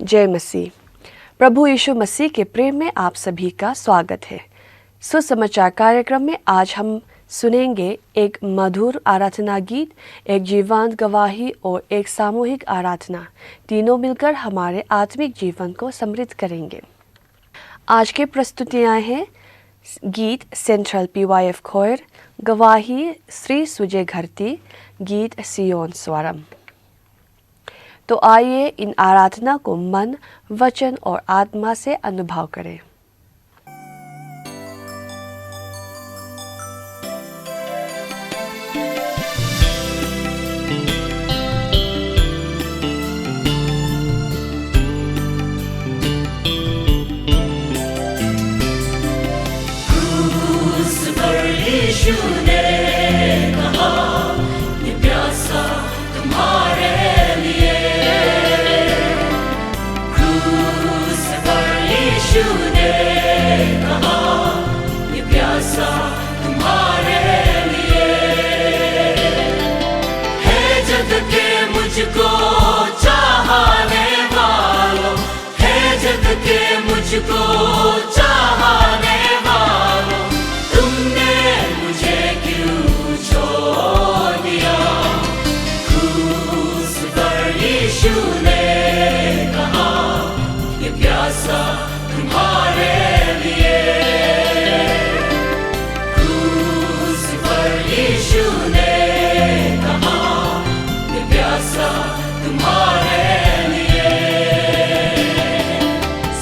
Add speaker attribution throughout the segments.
Speaker 1: जय मसीह। प्रभु यीशु मसीह के प्रेम में आप सभी का स्वागत है। सुसमाचार कार्यक्रम में आज हम सुनेंगे एक मधुर आराधना गीत, एक जीवंत गवाही और एक सामूहिक आराधना। तीनों मिलकर हमारे आत्मिक जीवन को समृद्ध करेंगे। आज के प्रस्तुतियाँ हैं गीत सेंट्रल PYF खोयर, गवाही श्री सुजय घरती, गीत सियोन स्वरम। तो आइए इन आराधना को मन, वचन और आत्मा से अनुभव करें।
Speaker 2: क्रूस पर यीशु ने कहा, ये प्यासा तुम्हारे लिए। क्रूस पर यीशु ने कहा, ये प्यासा तुम्हारे लिए। है जग के मुझको चाहने वालों, है जग के मुझको चाहने वालों, तुमने मुझे क्यों छोड़ दिया। क्रूस पर यीशु ने कहा, ये प्यासा तुम्हारे लिए। क्रूस पर यीशु ने कहा, ये प्यासा तुम्हारे लिए।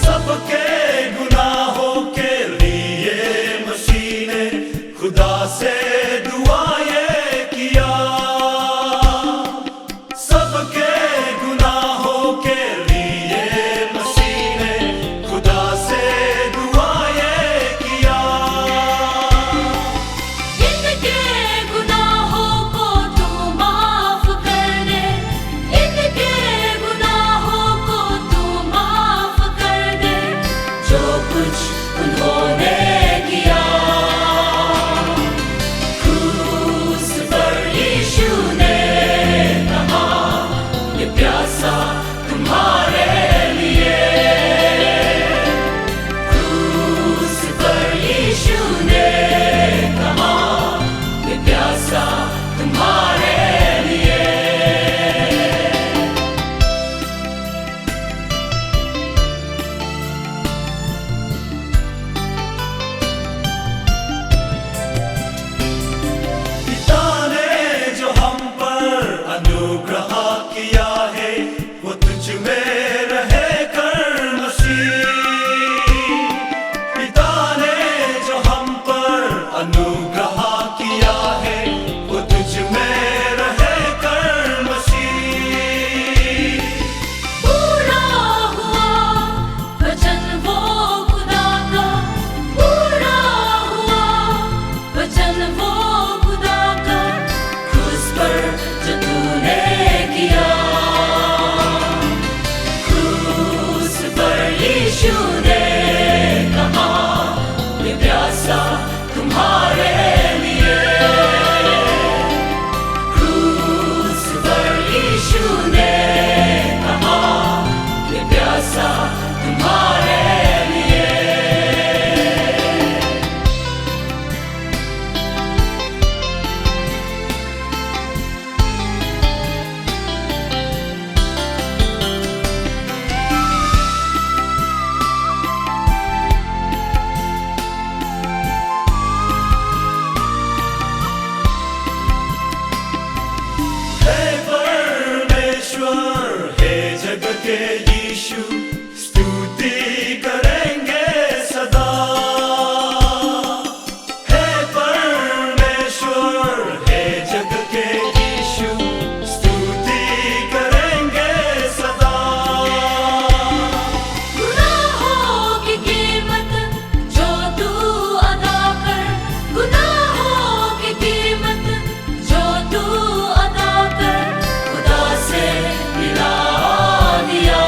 Speaker 2: सबके गुनाहों के लिए मसीह ने खुदा से दुआएं किया। सबके गुनाहों के लिए मसीह ने खुदा से दुआएं किया। इनके गुनाहों को तू माफ कर दे, इनके गुनाहों को तू माफ कर दे, जो कुछ उन्होंने किया। क्रूस पर यीशु ने कहा, ये प्यासा तुम्हारे लिए। क्रूस पर यीशु ने कहा, ये प्यासा तुम्हारे लिए। पिता ने जो हम पर अनुग्रह किया है, वो तुझ में रहे कर मसीह। पिता ने जो हम पर अनुग्रह किया है, वो तुझ में रहे कर मसीह। पूरा हुआ वचन वो खुदा का, पूरा हुआ वचन वो खुदा का, क्रूस पर जो तूने किया। क्रूस पर यीशु ने कहा, ये प्यासा तुम्हारे लिए। क्रूस पर यीशु ने कहा, ये प्यासा तुम्हारे लिए। हे परमेश्वर, हे जग के यीशु, स्तुति करेंगे सदा। हे परमेश्वर, हे जग के यीशु, स्तुति करेंगे सदा। गुनाहों की कीमत जो तू अदा कर, गुनाहों की कीमत जो तू अदा कर, खुदा से मिला दिया।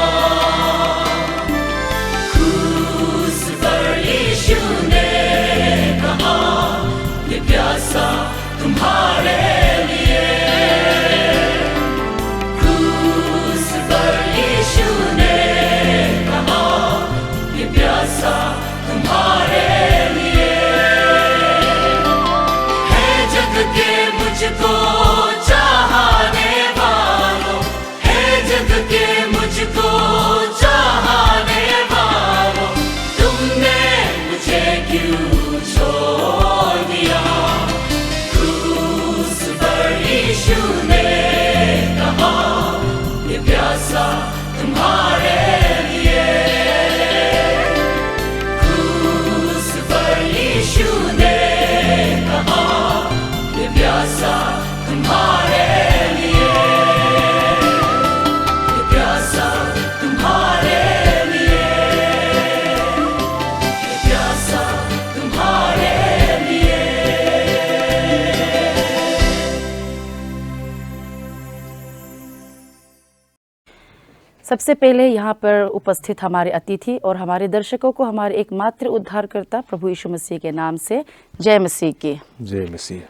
Speaker 3: सबसे पहले यहाँ पर उपस्थित हमारे अतिथि और हमारे दर्शकों को हमारे एकमात्र उद्धारकर्ता प्रभु यीशु मसीह के नाम से जय मसीह की।
Speaker 4: जय मसीह।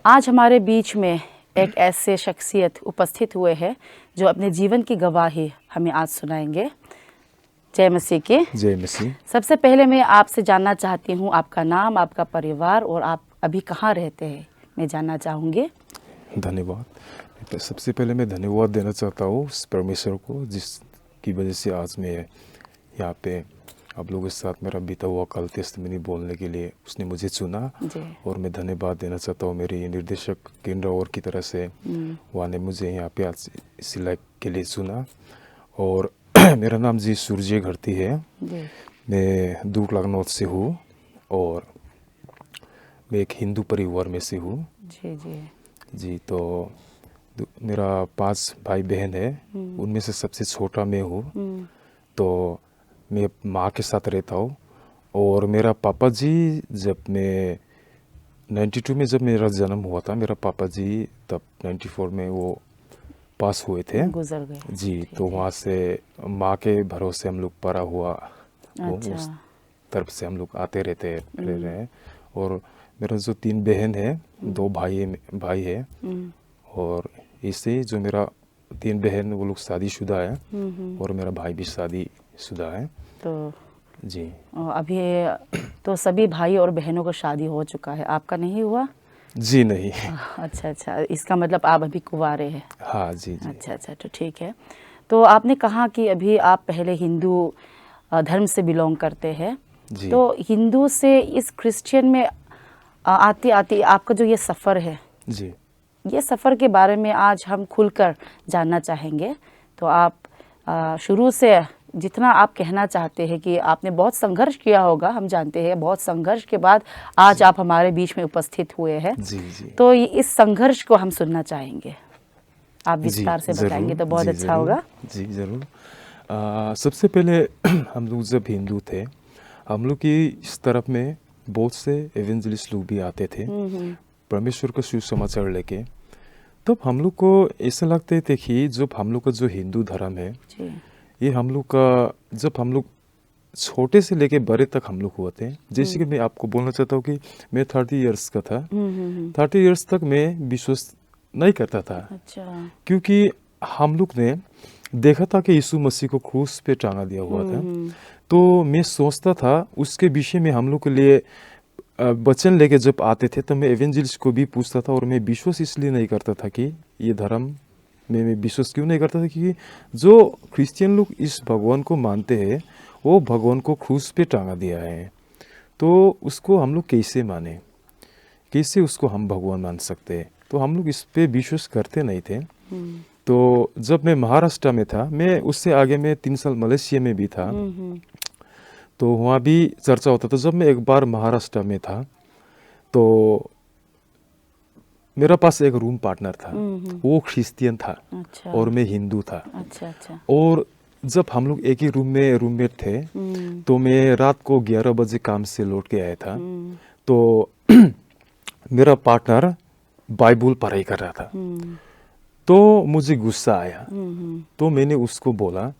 Speaker 3: आज हमारे बीच में एक ऐसे शख्सियत उपस्थित हुए हैं जो अपने जीवन की गवाही हमें आज सुनाएंगे। जय मसीह की।
Speaker 4: जय मसीह।
Speaker 3: सबसे पहले मैं आपसे जानना चाहती हूँ आपका नाम, आपका परिवार और आप अभी कहाँ रहते हैं, मैं जानना चाहूँगी।
Speaker 4: धन्यवाद। तो सबसे पहले मैं धन्यवाद देना चाहता हूँ उस परमेश्वर को जिसकी वजह से आज मैं यहाँ पे आप लोगों के साथ मेरा बीता हुआ कल टेस्टमनी बोलने के लिए उसने मुझे चुना।
Speaker 3: जी।
Speaker 4: और मैं धन्यवाद देना चाहता हूँ मेरे निर्देशक केंद्र और की तरह से वहाँ ने मुझे यहाँ पे आज सिलाई के लिए चुना। और मेरा नाम जी सूर्य घरती है।
Speaker 3: जी।
Speaker 4: मैं दूर लखनऊ से हूँ और मैं एक हिंदू परिवार में से हूँ।
Speaker 3: जी जी
Speaker 4: जी। तो मेरा 5 भाई बहन है, उनमें से सबसे छोटा मैं हूँ। तो मैं माँ के साथ रहता हूँ। और मेरा पापा जी जब मैं 92 में जब मेरा जन्म हुआ था, मेरा पापा जी तब 94 में वो पास हुए थे,
Speaker 3: गुजर गए।
Speaker 4: जी। तो वहाँ से माँ के भरोसे हम लोग पड़ा हुआ वो
Speaker 3: अच्छा।
Speaker 4: उस तरफ से हम लोग आते रह रहे हैं। और मेरा जो 3 बहन है, 2 भाई है। और इससे जो मेरा 3 बहन वो लोग शादीशुदा है और मेरा भाई भी शादीशुदा है।
Speaker 3: तो
Speaker 4: जी।
Speaker 3: अभी तो सभी भाई और बहनों को शादी हो चुका है, आपका नहीं हुआ?
Speaker 4: जी नहीं।
Speaker 3: अच्छा अच्छा, इसका मतलब आप अभी कुंवारे हैं।
Speaker 4: हाँ जी जी।
Speaker 3: अच्छा अच्छा, तो ठीक है। तो आपने कहा कि अभी आप पहले हिंदू धर्म से बिलोंग करते हैं।
Speaker 4: जी।
Speaker 3: तो हिंदू से इस क्रिश्चियन में आते आते आपका जो ये सफ़र है,
Speaker 4: जी।
Speaker 3: ये सफ़र के बारे में आज हम खुलकर जानना चाहेंगे। तो आप शुरू से जितना आप कहना चाहते हैं कि आपने बहुत संघर्ष किया होगा, हम जानते हैं बहुत संघर्ष के बाद आज आप हमारे बीच में उपस्थित हुए हैं।
Speaker 4: जी जी।
Speaker 3: तो इस संघर्ष को हम सुनना चाहेंगे, आप विस्तार से
Speaker 4: जी,
Speaker 3: बताएंगे
Speaker 4: जरूर,
Speaker 3: तो बहुत
Speaker 4: जी,
Speaker 3: अच्छा
Speaker 4: जरूर,
Speaker 3: होगा।
Speaker 4: जी ज़रूर। सबसे पहले हम लोग जब हिंदू थे, हम लोग की इस तरफ में बहुत से एवेंजलिस्ट लोग भी आते थे परमेश्वर का सुसमाचार लेके। तब हम लोग को ऐसा लगते थे कि जब हम लोग का जो हिंदू धर्म है,
Speaker 3: जी।
Speaker 4: ये हम लोग का जब हम लोग छोटे से लेके बड़े तक हम लोग हुए थे। जैसे कि मैं आपको बोलना चाहता हूँ कि मैं 30 इयर्स का था। 30 इयर्स तक मैं विश्वास नहीं करता था,
Speaker 3: अच्छा।
Speaker 4: क्योंकि हम लोग ने देखा था कि यीशु मसीह को क्रूस पे टांगा दिया हुआ था। तो मैं सोचता था उसके विषय में हम लोग के लिए वचन लेके जब आते थे तो मैं एवेंजलिस्ट को भी पूछता था। और मैं विश्वास इसलिए नहीं करता था कि ये धर्म में मैं विश्वास क्यों नहीं करता था, क्योंकि जो क्रिश्चियन लोग इस भगवान को मानते हैं वो भगवान को क्रूस पे टांगा दिया है। तो उसको हम लोग कैसे माने, कैसे उसको हम भगवान मान सकते हैं। तो हम लोग इस पे विश्वास करते नहीं थे। तो जब मैं महाराष्ट्र में था, मैं उससे आगे मैं 3 साल मलेशिया में भी था, तो वहाँ भी चर्चा होता था। जब मैं एक बार महाराष्ट्र में था तो मेरा पास एक रूम पार्टनर था, वो क्रिश्चियन था।
Speaker 3: अच्छा।
Speaker 4: और मैं हिंदू था।
Speaker 3: अच्छा अच्छा।
Speaker 4: और जब हम लोग एक ही रूम में रूममेट थे, तो मैं रात को 11 बजे काम से लौट के आया था। तो मेरा पार्टनर बाइबल पढ़ाई कर रहा था। तो मुझे गुस्सा आया। तो मैंने उसको बोला,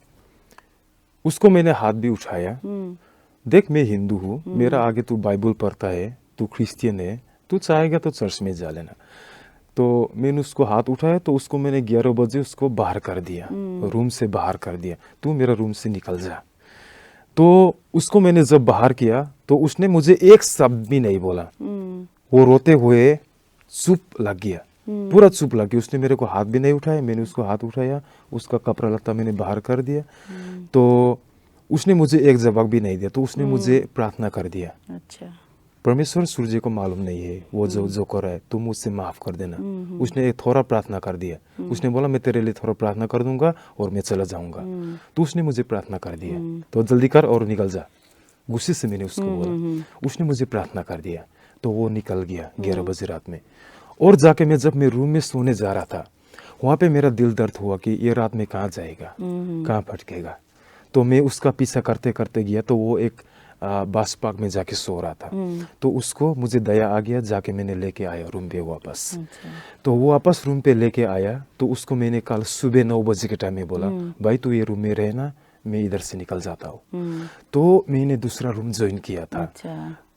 Speaker 4: उसको मैंने हाथ भी उठाया, देख मैं हिंदू हूँ, मेरा आगे तू बाइबल पढ़ता है, तू क्रिश्चियन है, तू चाहेगा तो चर्च में जा लेना। तो मैंने उसको हाथ उठाया, तो उसको मैंने 11 बजे उसको बाहर कर दिया, रूम से बाहर कर दिया, तू मेरा रूम से निकल जा। तो उसको मैंने जब बाहर किया तो उसने मुझे एक शब्द भी नहीं बोला। वो रोते हुए चुप लग गया, पूरा चुप लग गया। उसने मेरे को हाथ भी नहीं उठाया, मैंने उसको हाथ उठाया, उसका कपड़ा लत्ता मैंने बाहर कर दिया। तो उसने मुझे एक जवाब भी नहीं दिया। तो उसने मुझे प्रार्थना कर दिया,
Speaker 3: अच्छा।
Speaker 4: परमेश्वर सूर्य को मालूम नहीं है वो जो कर रहा है, तुम मुझसे माफ कर देना। उसने थोड़ा प्रार्थना कर दिया। उसने बोला मैं तेरे लिए थोड़ा प्रार्थना कर दूंगा और मैं चला जाऊंगा। तो उसने मुझे प्रार्थना कर दिया, तो जल्दी कर और निकल जा। गुस्से से मैंने उसको बोला। उसने मुझे प्रार्थना कर दिया, तो वो निकल गया 11 बजे रात में। और जाके मैं जब मैं रूम में सोने जा रहा था, वहाँ पे मेरा दिल दर्द हुआ कि ये रात में कहाँ जाएगा, कहाँ भटकेगा। तो मैं उसका पीछा करते करते गया। तो वो एक बस पार्क में जाके सो रहा था। तो उसको मुझे दया आ गया, जाके मैंने लेके आया रूम पे वापस। तो वो वापस रूम पे लेके आया, तो उसको मैंने कल सुबह 9 बजे के टाइम में बोला, भाई तू ये रूम में रहना, मैं इधर से निकल जाता हूँ। तो मैंने दूसरा रूम ज्वाइन किया था।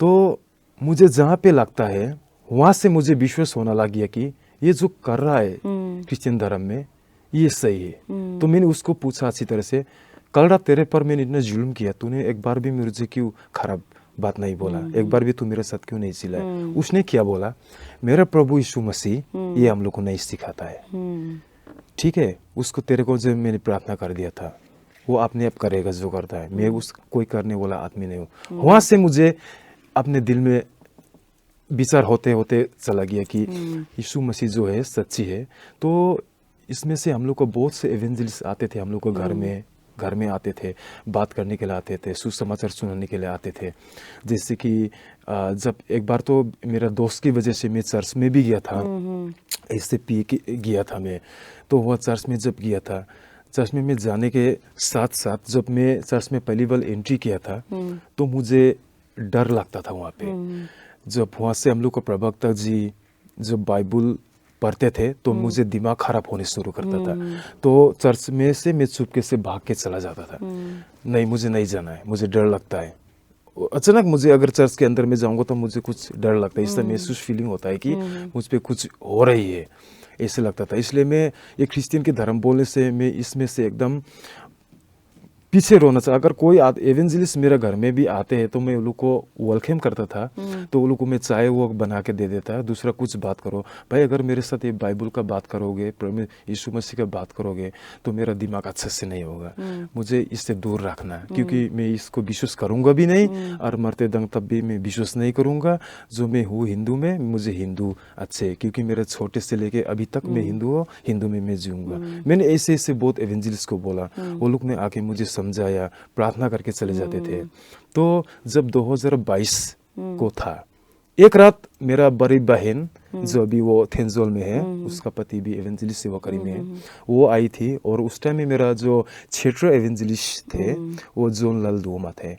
Speaker 4: तो मुझे जहाँ पे लगता है वहाँ से मुझे विश्वास होना लग गया कि ये जो कर रहा है क्रिश्चियन धर्म में ये सही है। तो मैंने उसको पूछा अच्छी तरह से, कल रात तेरे पर मैंने इतना जुल्म किया, तूने एक बार भी मुझे क्यों खराब बात नहीं बोला, एक बार भी तू मेरे साथ क्यों नहीं चिल्लाया? उसने क्या बोला, मेरा प्रभु यीशु मसीह ये हम लोग को नहीं सिखाता है, ठीक है, उसको तेरे को जब मैंने प्रार्थना कर दिया था वो अपने आप करेगा जो करता है, मैं उस कोई करने वाला आदमी नहीं हूँ। वहां से मुझे अपने दिल में विचार होते होते चला गया कि यीशु मसीह जो है सच्ची है। तो इसमें से हम लोग को बहुत से एवेंजलिस्ट आते थे, हम लोग को घर में आते थे, बात करने के लिए आते थे, सुसमाचार सुनाने के लिए आते थे। जैसे कि जब एक बार तो मेरा दोस्त की वजह से मैं चर्च में भी गया था, ऐसे पी के गया था मैं। तो वह चर्च में जब गया था, चर्च में मैं जाने के साथ साथ जब मैं चर्च में पहली बार एंट्री किया था तो मुझे डर लगता था वहाँ पे। जब वहाँ से हम लोग को प्रवक्ता जी जब बाइबल पढ़ते थे तो मुझे दिमाग खराब होने शुरू करता था। तो चर्च में से मैं चुपके से भाग के चला जाता था, नहीं मुझे नहीं जाना है, मुझे डर लगता है। अचानक मुझे अगर चर्च के अंदर में जाऊंगा तो मुझे कुछ डर लगता है, इससे महसूस फीलिंग होता है कि मुझ पे कुछ हो रही है, ऐसे लगता था। इसलिए मैं ये क्रिश्चियन के धर्म बोलने से मैं इसमें से एकदम पीछे रोना चाहिए। अगर कोई एवेंजलिस्ट मेरे घर में भी आते हैं तो मैं उन लोग को वेलकम करता था, तो उन लोग को मैं चाय वो बना के दे देता। दूसरा कुछ बात करो भाई, अगर मेरे साथ ये बाइबल का बात करोगे, यीशु मसीह का बात करोगे तो मेरा दिमाग अच्छे से नहीं होगा, मुझे इससे दूर रखना, क्योंकि मैं इसको विश्वास करूंगा भी नहीं और मरते दम तब भी मैं विश्वास नहीं करूंगा। जो मैं हूँ हिंदू में, मुझे हिंदू अच्छे, क्योंकि मेरे छोटे से लेके अभी तक मैं हिंदू हूँ, हिंदू में मैं जीऊंगा। मैंने ऐसे ऐसे बहुत एवेंजलिस्ट को बोला, वो लोग ने आके मुझे समझाया, प्रार्थना करके चले जाते थे। तो जब 2022 को था, एक रात मेरा बड़ी बहन जो अभी वो थेंजोल में है, उसका पति भी एवेंजलिस्ट सेवाकारी में है, वो आई थी। और उस टाइम में मेरा जो क्षेत्र एवेंजलिस्ट थे वो जोनलाल दोमा थे।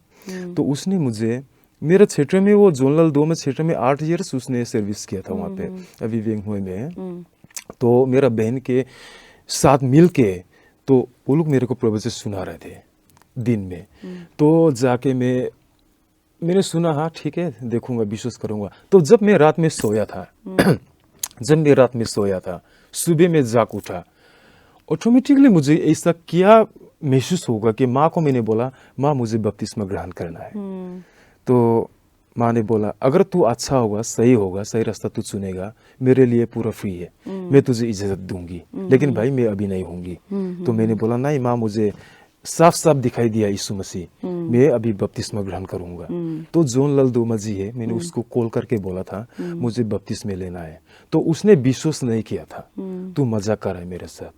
Speaker 4: तो उसने मुझे मेरे क्षेत्र में, वो जोनलाल दोमा क्षेत्र में 8 ईयर्स उसने सर्विस किया था वहाँ पे, अभी वेंगहुए में। तो मेरा बहन के साथ मिल के तो वो लोग मेरे को प्रवचन सुना रहे थे दिन में। तो जाके मैंने सुना, हाँ ठीक है देखूंगा, विश्वास करूंगा। तो जब मैं रात में सोया था सुबह में जाग उठा, ऑटोमेटिकली मुझे ऐसा क्या महसूस होगा कि माँ को मैंने बोला, माँ मुझे बपतिस्मा ग्रहण करना है। तो माँ ने बोला, अगर तू अच्छा होगा, सही रास्ता तू चुनेगा, मेरे लिए पूरा फ्री है, मैं तुझे इजाजत दूंगी, लेकिन भाई मैं अभी नहीं होंगी। तो मैंने बोला, नहीं माँ, मुझे साफ साफ दिखाई दिया यीशु मसीह, मैं अभी बपतिस्मा ग्रहण करूंगा। तो जोनलाल दोमा जी है, मैंने उसको कॉल करके बोला था मुझे बपतिस्मा लेना है। तो उसने विश्वास नहीं किया था, तू मजाक कर रहा है मेरे साथ,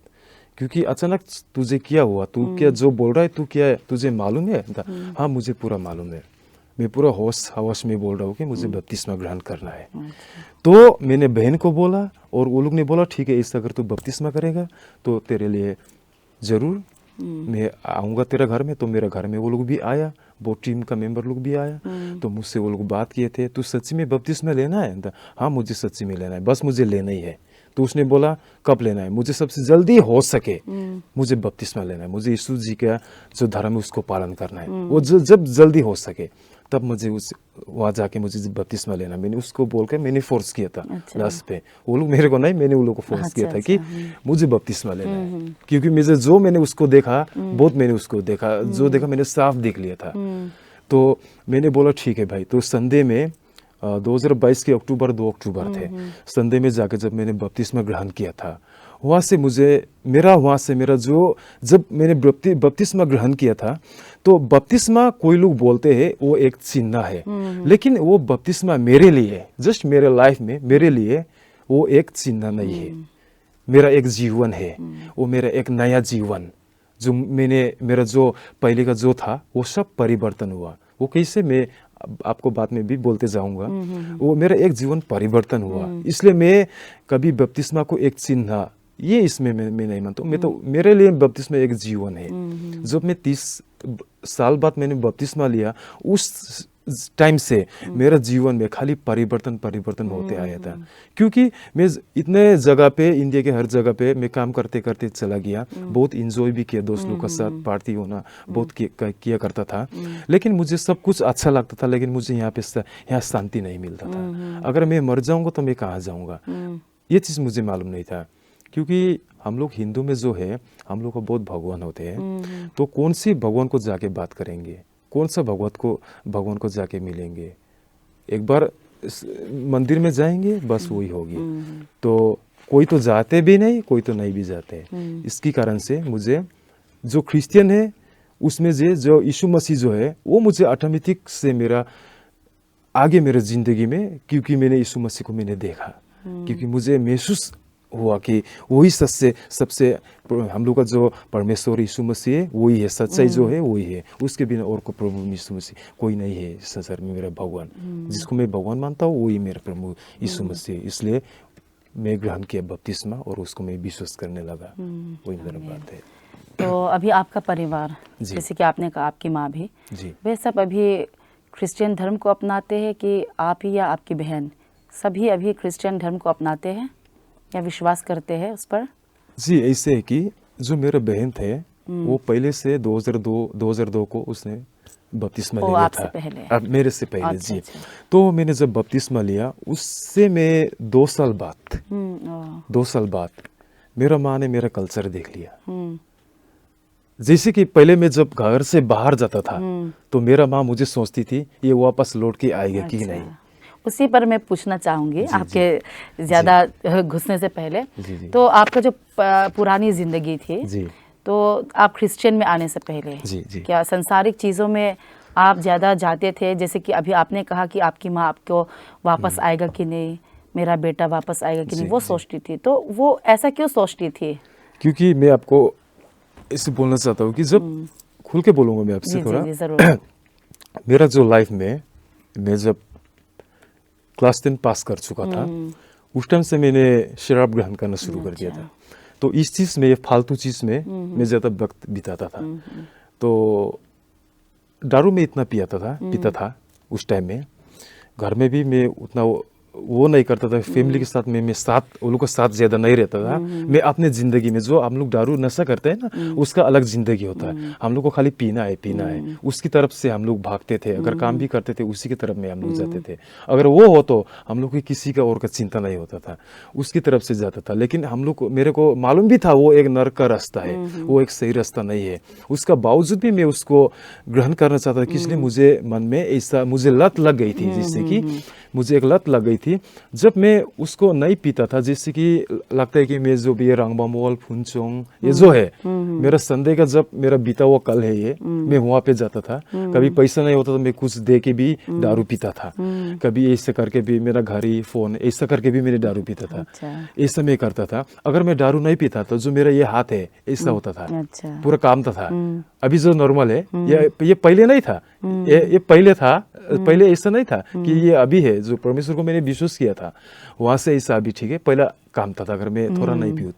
Speaker 4: क्योंकि अचानक तुझे क्या हुआ, तू क्या जो बोल रहा है, तू क्या है, तुझे मालूम है? हाँ मुझे पूरा मालूम है, मैं पूरा होश हवस में बोल रहा हूँ कि मुझे बपतिस्मा ग्रहण करना है। तो मैंने बहन को बोला और वो लोग ने बोला, ठीक है, ऐसा अगर तू बपतिस्मा करेगा तो तेरे लिए जरूर मैं आऊँगा तेरा घर में। तो मेरा घर में वो लोग भी आया, वो टीम का मेंबर लोग भी आया। तो मुझसे वो लोग बात किए थे, तू सच्ची में बपतिस्मा लेना है? हाँ मुझे सच्ची में लेना है, बस मुझे लेना ही है। तो उसने बोला, कब लेना है? मुझे सबसे जल्दी हो सके मुझे बपतिस्मा लेना है, मुझे यीशु जी का जो धर्म है उसको पालन करना है, वो जब जल्दी हो सके तब मुझे वहाँ जाके मुझे बपतिस्मा लेना। मैंने उसको बोल के मैंने फोर्स किया था लास्ट पे, वो लोग मेरे को नहीं, मैंने उन लोगों को फोर्स किया था कि मुझे बपतिस्मा लेना है, क्योंकि मैंने उसको देखा, बहुत मैंने उसको देखा, जो देखा मैंने साफ देख लिया था। तो मैंने बोला ठीक है भाई। तो संडे में 2022 के अक्टूबर 2 अक्टूबर थे, संडे में जाकर जब मैंने बपतिस्मा ग्रहण किया था, वहाँ से मेरा जो जब मैंने बपतिस्मा ग्रहण किया था, तो बपतिस्मा कोई लोग बोलते हैं वो एक चिन्ह है, लेकिन वो बपतिस्मा मेरे लिए, जस्ट मेरे लाइफ में मेरे लिए वो एक चिन्ह नहीं है, मेरा एक जीवन है, वो मेरा एक नया जीवन, जो मेरा जो पहले का जो था वो सब परिवर्तन हुआ। वो कैसे, मैं आपको बाद में भी बोलते जाऊंगा। वो मेरा एक जीवन परिवर्तन हुआ, इसलिए मैं कभी बपतिस्मा को एक चिन्ह ये इसमें मैं नहीं मानता हूँ। मैं तो मेरे लिए बपतिस्मा एक जीवन है। जब मैं 30 साल बाद मैंने बपतिस्मा लिया, उस टाइम से मेरा जीवन में खाली परिवर्तन होते आया था। क्योंकि मैं इतने जगह पे, इंडिया के हर जगह पे मैं काम करते करते चला गया, बहुत इंजॉय भी किया, दोस्त लोग के साथ पार्टी होना बहुत किया करता था। लेकिन मुझे सब कुछ अच्छा लगता था, लेकिन मुझे यहाँ शांति नहीं मिलता था। अगर मैं मर जाऊंगा तो मैं कहाँ जाऊंगा, ये चीज़ मुझे मालूम नहीं था। क्योंकि हम लोग हिंदू में जो है, हम लोग को बहुत भगवान होते हैं, तो कौन सी भगवान को जाके बात करेंगे, कौन सा भगवान को जाके मिलेंगे। एक बार मंदिर में जाएंगे, बस वही होगी। तो कोई तो जाते भी नहीं, कोई तो नहीं भी जाते। इसकी कारण से मुझे जो क्रिश्चियन है उसमें जो यीशु मसीह जो है, वो मुझे ऑटोमेटिक से मेरा आगे मेरे जिंदगी में, क्योंकि मैंने यीशु मसीह को मैंने देखा, क्योंकि मुझे महसूस हुआ कि वही सबसे हम लोग का जो परमेश्वर यीशु मसीह है वही है, सच्चाई जो है वही है, उसके बिना और को प्रभु यीशु मसीह कोई नहीं है संसार में। मेरा भगवान, जिसको मैं भगवान मानता हूँ, वही मेरा प्रभु यीशु मसीह। इसलिए मैं ग्रहण किया बपतिस्मा और उसको मैं विश्वास करने लगा। वही मेरा बात है।
Speaker 3: तो अभी आपका परिवार, जैसे कि आपने कहा आपकी माँ भी, वे सब अभी क्रिश्चियन धर्म को अपनाते हैं कि आप ही या आपकी बहन सभी अभी क्रिश्चियन धर्म को अपनाते हैं या विश्वास करते हैं उस पर? जी,
Speaker 4: ऐसे है कि जो मेरे बहन थे वो पहले से 2002 को उसने बपतिस्मा लिया था।
Speaker 3: पहले?
Speaker 4: अब मेरे से पहले।
Speaker 3: अच्छा,
Speaker 4: जी।
Speaker 3: अच्छा।
Speaker 4: तो मैंने जब बपतिस्मा लिया, उससे मैं 2 साल बाद मेरा माँ ने मेरा कल्चर देख लिया। जैसे कि पहले मैं जब घर से बाहर जाता था तो मेरा माँ मुझे सोचती थी ये वापस लौट के आएगा कि नहीं।
Speaker 3: उसी पर मैं पूछना चाहूँगी आपके ज़्यादा घुसने से पहले। तो आपका जो पुरानी ज़िंदगी थी, तो आप क्रिश्चियन में आने से पहले क्या संसारिक चीज़ों में आप ज़्यादा जाते थे? जैसे कि अभी आपने कहा कि आपकी माँ आपको वापस आएगा कि नहीं, मेरा बेटा वापस आएगा कि नहीं, वो सोचती थी। तो वो ऐसा क्यों सोचती थी?
Speaker 4: क्योंकि मैं आपको इसे बोलना चाहता हूँ कि जब खुल के बोलूँगा मैं आपसे थोड़ा, मेरा जो लाइफ में, मैं जब क्लास 10 पास कर चुका था, उस टाइम से मैंने शराब ग्रहण करना शुरू कर दिया था। तो इस चीज़ में, फालतू चीज़ में मैं ज़्यादा वक्त बिताता था। तो दारू में इतना पीता था उस टाइम में। घर में भी मैं उतना वो नहीं करता था। फैमिली के साथ मैं साथ उन लोगों के साथ ज़्यादा नहीं रहता था। मैं अपने ज़िंदगी में, जो हम लोग दारू नशा करते हैं ना, उसका अलग ज़िंदगी होता है। हम लोग को खाली पीना है, उसकी तरफ से हम लोग भागते थे। अगर काम भी करते थे उसी की तरफ में हम लोग जाते थे। अगर वो हो तो हम लोग को किसी का और का चिंता नहीं होता था, उसकी तरफ से जाता था। लेकिन हम लोग को, मेरे को मालूम भी था वो एक नरक का रास्ता है, वो एक सही रास्ता नहीं है। उसका बावजूद भी मैं उसको ग्रहण करना चाहता था। इसलिए मुझे मन में ऐसा, मुझे लत लग गई थी। जैसे कि मुझे एक लत लग गई थी। जब मैं उसको नहीं पीता था, जैसे कि लगता है कि मैं जो भी रंगबामोल, फुनचोंग, ये जो है मेरा संडे का, जब मेरा बीता हुआ कल है ये, मैं वहाँ पे जाता था। कभी पैसा नहीं होता तो मैं कुछ दे के भी दारू पीता था। कभी ऐसा करके भी, मेरा घड़ी, फोन, ऐसा करके भी मैंने दारू पीता था। ऐसा मैं करता था। अगर मैं दारू नहीं पीता तो जो मेरा ये हाथ है ऐसा होता था, पूरा कामता था। अभी जो नॉर्मल है, ये पहले नहीं था। ये पहले था, पहले ऐसा नहीं था कि ये अभी है। जो परमेश्वर को मैंने विश्वास किया था, वहाँ से ऐसा अभी ठीक है। पहला काम था अगर मैं थोड़ा नहीं पीऊँ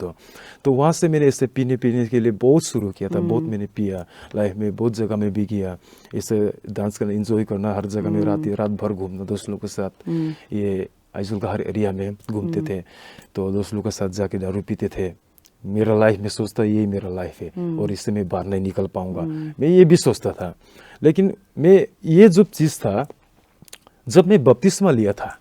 Speaker 4: तो वहाँ से मैंने ऐसे पीने के लिए बहुत शुरू किया था। बहुत मैंने पिया लाइफ में, बहुत जगह में भी किया। ऐसे डांस करना, एंजॉय करना, हर जगह में रात भर घूमना दोस्त लोगों के साथ। ये आइजोल का हर एरिया में घूमते थे, तो दोस्त लोगों के साथ जाके दारू पीते थे। मेरा लाइफ में सोचता यही मेरा लाइफ है और इससे मैं बाहर नहीं निकल पाऊंगा, मैं ये भी सोचता था। लेकिन मैं ये जो चीज़ था, जब मैं बपतिस्मा लिया था,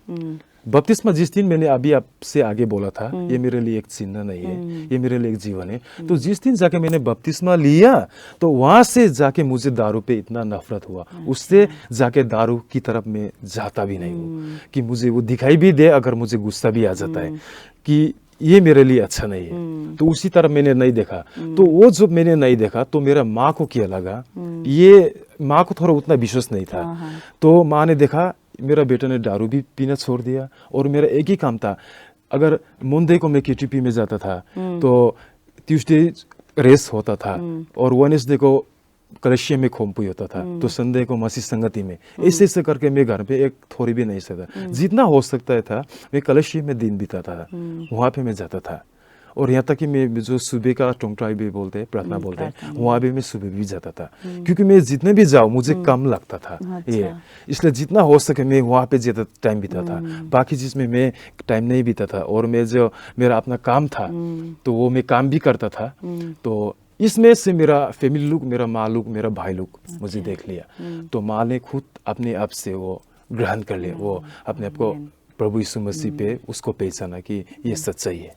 Speaker 4: बपतिस्मा जिस दिन मैंने अभी आपसे आगे बोला था, ये मेरे लिए एक चिन्ह नहीं है, ये मेरे लिए एक जीवन है। तो जिस दिन जाके मैंने बपतिस्मा लिया, तो वहां से जाके मुझे दारू पे इतना नफरत हुआ। उससे जाके दारू की तरफ मैं जाता भी नहीं हूँ कि मुझे वो दिखाई भी दे, अगर मुझे गुस्सा भी आ जाता है कि ये मेरे लिए अच्छा नहीं है, तो उसी तरह मैंने नहीं देखा। तो वो जब मैंने नहीं देखा तो मेरा माँ को क्या लगा, ये माँ को थोड़ा उतना विश्वास नहीं था। तो माँ ने देखा मेरा बेटा ने दारू भी पीना छोड़ दिया, और मेरा एक ही काम था, अगर मंडे को मैं केटीपी में जाता था तो ट्यूसडे रेस होता था, और वेडनेसडे को कलशिया में खोमपुई होता था, तो संडे को मसीह संगति में। ऐसे करके मैं घर पे एक थोड़ी भी नहीं सकता, जितना हो सकता था मैं कलशिया में दिन बिताता था, वहाँ पे मैं जाता था। और यहाँ तक कि मैं जो सुबह का टोंगट्राई भी बोलते हैं, प्रार्थना बोलते हैं, वहाँ भी मैं सुबह भी जाता था, क्योंकि मैं जितने भी जाऊँ मुझे कम लगता था ये, इसलिए जितना हो सके मैं वहाँ पे ज़्यादा टाइम बिता था, बाकी चीज़ में मैं टाइम नहीं बिता था। और मैं जो मेरा अपना काम था तो वो मैं काम भी करता था। तो इसमें से मेरा फैमिली लोग, मेरा माँ लोग, मेरा भाई लोग मुझे देख लिया, तो माँ ने खुद अपने आप से वो ग्रहण कर लिया, वो अपने आप को प्रभु यीशु मसीह पे उसको पहचाना कि ये सच्चाई है।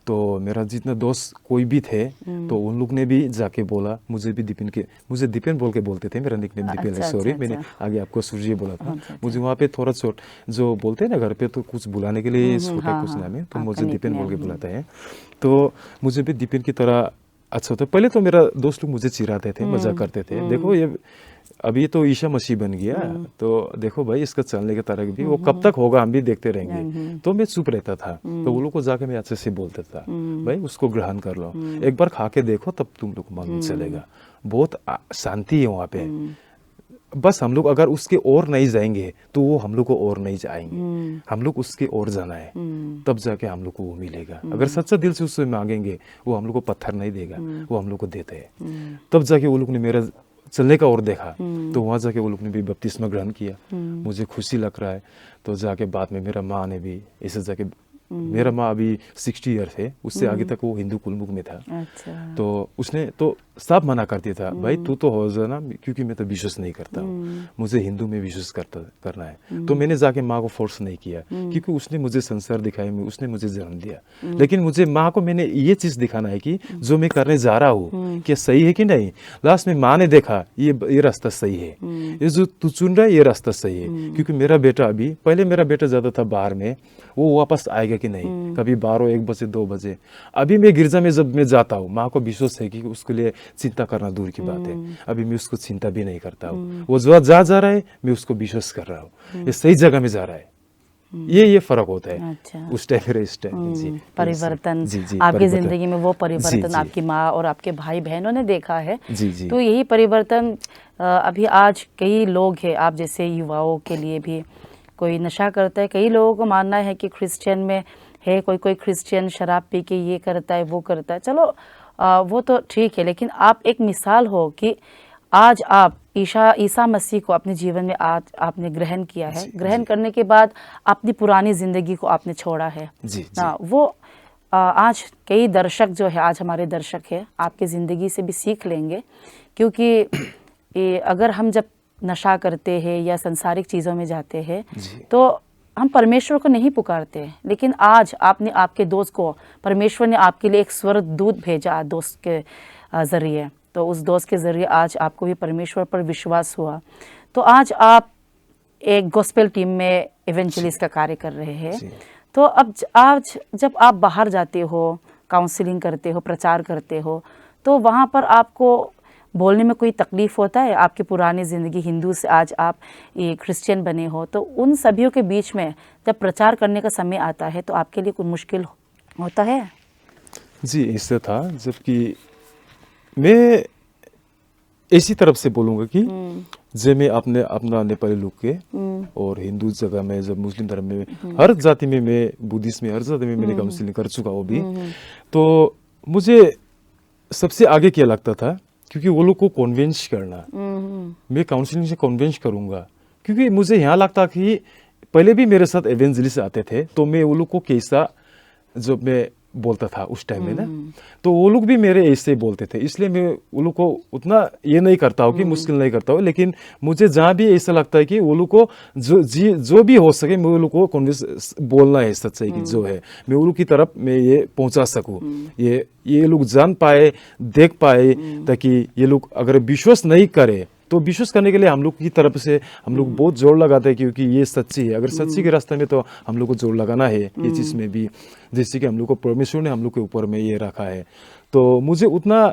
Speaker 4: तो मेरा जितना दोस्त कोई भी थे तो उन लोग ने भी जाके बोला, मुझे दीपेन बोल के बोलते थे, मेरा निकनेम दीपेन है, सॉरी मैंने आगे आपको सूर्य बोला था। मुझे वहाँ पे थोड़ा छोट जो बोलते हैं ना घर पे, तो कुछ बुलाने के लिए छोटा कुछ नाम है, तो मुझे दीपेन बोल के बुलाता है। तो मुझे भी दीपेन की तरह अच्छा होता। पहले तो मेरा दोस्त लोग मुझे चिढ़ाते थे, मजाक करते थे, देखो ये अभी तो ईशा मसीह बन गया, तो देखो भाई इसका चलने का तरह भी वो कब तक होगा, हम भी देखते रहेंगे। तो मैं चुप रहता था, तो वो लोग को जाके मैं अच्छे से बोलता था, भाई उसको ग्रहण कर लो, एक बार खा के देखो तब तुम लोग को मालूम चलेगा, बहुत शांति है वहाँ पे। बस हम लोग अगर उसके ओर नहीं जाएंगे तो वो हम लोग को और नहीं जाएंगे, हम लोग उसके ओर जाना है, तब जाके हम लोग को वो मिलेगा। अगर सच्चा दिल से उससे मांगेंगे वो हम लोग को पत्थर नहीं देगा, वो हम लोग को देते हैं। तब जाके वो लोग ने मेरा चलने का और देखा, तो वहाँ जाके वो लोग ने भी बपतिस्मा ग्रहण किया, मुझे खुशी लग रहा है। तो जाके बाद में मेरा माँ ने भी ऐसे जाके, मेरा माँ अभी 60 ईयर थे, उससे आगे तक वो हिंदू कुलमुख में था।
Speaker 3: अच्छा।
Speaker 4: तो उसने तो साफ मना करती था, भाई तू तो हो जाना, क्योंकि मैं तो विश्वास नहीं करता हूँ, मुझे हिंदू में विश्वास करना है। तो मैंने जाके माँ को फोर्स नहीं किया, क्योंकि उसने मुझे संसार दिखाया, उसने मुझे जन्म दिया, लेकिन मुझे माँ को मैंने ये चीज़ दिखाना है कि जो मैं करने जा रहा हूँ क्या सही है कि नहीं। लास्ट में माँ ने देखा ये रास्ता सही है, ये जो तू चुन रहा है ये रास्ता सही है। क्योंकि मेरा बेटा अभी, पहले मेरा बेटा ज़्यादा था बाहर में, वो वापस आएगा कि नहीं, कभी 12, 1 बजे 2 बजे। अभी मैं गिरजा में जब मैं जाता हूँ, माँ को विश्वास है कि उसके लिए चिंता करना दूर की बात है, अभी मैं उसको चिंता भी नहीं करता हूँ। वो जो जा रहा है मैं उसको विश्वास कर रहा हूँ, ये सही जगह में जा रहा है। ये फर्क होता है।
Speaker 3: अच्छा।
Speaker 4: उस टाइम मेरा इस टाइम जी
Speaker 3: परिवर्तन
Speaker 4: जी जी
Speaker 3: आपकी
Speaker 4: परिवर्तन।
Speaker 3: जिंदगी में वो परिवर्तन
Speaker 4: जी, जी।
Speaker 3: आपकी माँ और आपके भाई बहनों ने देखा है।
Speaker 4: जी जी
Speaker 3: तो यही परिवर्तन अभी आज कई लोग हैं, आप जैसे युवाओं के लिए भी, कोई नशा करता है, कई लोगों को मानना है कि क्रिश्चियन में है, कोई क्रिश्चियन शराब पी के ये करता है वो करता है, चलो वो तो ठीक है, लेकिन आप एक मिसाल हो कि आज आप ईसा मसीह को अपने जीवन में आज आपने ग्रहण किया है। ग्रहण करने के बाद अपनी पुरानी ज़िंदगी को आपने छोड़ा है।
Speaker 4: जी
Speaker 3: ना वो आज कई दर्शक जो है, आज हमारे दर्शक है, आपकी ज़िंदगी से भी सीख लेंगे, क्योंकि अगर हम जब नशा करते हैं या संसारिक चीज़ों में जाते हैं तो हम परमेश्वर को नहीं पुकारते, लेकिन आज आपने आपके दोस्त को, परमेश्वर ने आपके लिए एक स्वर्गदूत भेजा दोस्त के ज़रिए, तो उस दोस्त के ज़रिए आज आपको भी परमेश्वर पर विश्वास हुआ। तो आज आप एक गॉस्पेल टीम में इवेंजलिस्ट का कार्य कर रहे हैं। तो अब आज जब आप बाहर जाते हो, काउंसलिंग करते हो, प्रचार करते हो, तो वहाँ पर आपको बोलने में कोई तकलीफ़ होता है? आपकी पुरानी ज़िंदगी हिंदू से आज आप ये क्रिश्चियन बने हो, तो उन सभी के बीच में जब प्रचार करने का समय आता है तो आपके लिए कोई मुश्किल होता है?
Speaker 4: जी ऐसा था, जबकि मैं इसी तरफ से बोलूँगा कि जब मैं अपना नेपाली लोग के और हिंदू जगह में, जब मुस्लिम धर्म में, हर जाति में, मैं बुद्धिस्ट में, हर जाति में मैंने काउंसलिंग कर चुका हूँ भी, तो मुझे सबसे आगे क्या लगता था, क्योंकि वो लोग को कन्विंस करना, मैं काउंसलिंग से कन्विंस करूँगा, क्योंकि मुझे यहाँ लगता कि पहले भी मेरे साथ एवेंजलिस्ट आते थे, तो मैं वो लोग को कैसा जब मैं बोलता था उस टाइम में ना, तो वो लोग भी मेरे ऐसे बोलते थे, इसलिए मैं वो लोग को उतना ये नहीं करता हूँ कि मुश्किल नहीं करता हूँ, लेकिन मुझे जहाँ भी ऐसा लगता है कि वो लोग को जो भी हो सके मैं वो लोग को कन्विंस बोलना है, सच्चाई की जो है मैं वो लोग की तरफ मैं ये पहुँचा सकूँ, ये लोग जान पाए, देख पाए, ताकि ये लोग अगर विश्वास नहीं करे तो विश्वास करने के लिए हम लोग की तरफ से हम लोग बहुत जोर लगाते हैं, क्योंकि ये सच्ची है। अगर सच्ची के रास्ते में तो हम लोग को जोर लगाना है ये चीज़ में भी, जैसे कि हम लोग को परमेश्वर ने हम लोग के ऊपर में ये रखा है। तो मुझे उतना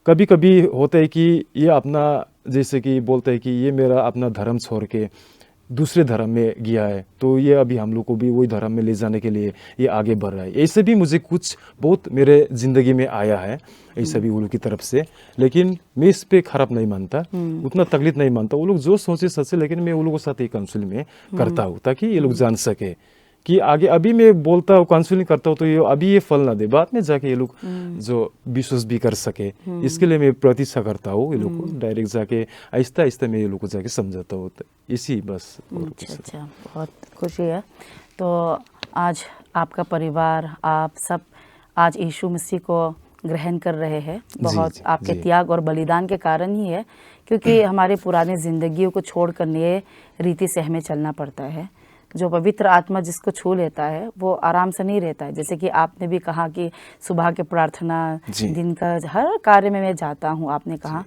Speaker 4: कभी कभी होता है कि ये अपना, जैसे कि बोलते हैं कि ये मेरा अपना धर्म छोड़ के दूसरे धर्म में गया है, तो ये अभी हम लोग को भी वही धर्म में ले जाने के लिए ये आगे बढ़ रहा है। ऐसे भी मुझे कुछ बहुत मेरे ज़िंदगी में आया है, ऐसा भी वो लोग की तरफ से, लेकिन मैं इस पे खराब नहीं मानता, उतना तकलीफ नहीं मानता। वो लोग जो सोचे सच से, लेकिन मैं वो लोगों के साथ एक काउंसिल में करता हूँ ताकि ये लोग जान सके कि आगे अभी मैं बोलता हूँ काउंसलिंग करता हूँ तो ये अभी ये फल ना दे, बाद में जाके ये लोग जो विश्वास भी कर सके, इसके लिए मैं प्रतीक्षा करता हूँ ये लोग को डायरेक्ट जाके आहिस्ता आहिस्ता मैं ये लोग को जाके समझाता हूँ, तो इसी बस और कुछ नहीं।
Speaker 3: अच्छा, बहुत खुशी है। तो आज आपका परिवार, आप सब आज यीशु मसीह को ग्रहण कर रहे हैं, बहुत
Speaker 4: जी,
Speaker 3: आपके
Speaker 4: जी।
Speaker 3: त्याग और बलिदान के कारण ही है, क्योंकि हमारे पुराने ज़िंदगियों को छोड़कर नए रीति से हमें चलना पड़ता है। जो पवित्र आत्मा जिसको छू लेता है वो आराम से नहीं रहता है। जैसे कि आपने भी कहा कि सुबह के प्रार्थना,
Speaker 4: जी।
Speaker 3: दिन का हर कार्य में मैं जाता हूँ, आपने कहा,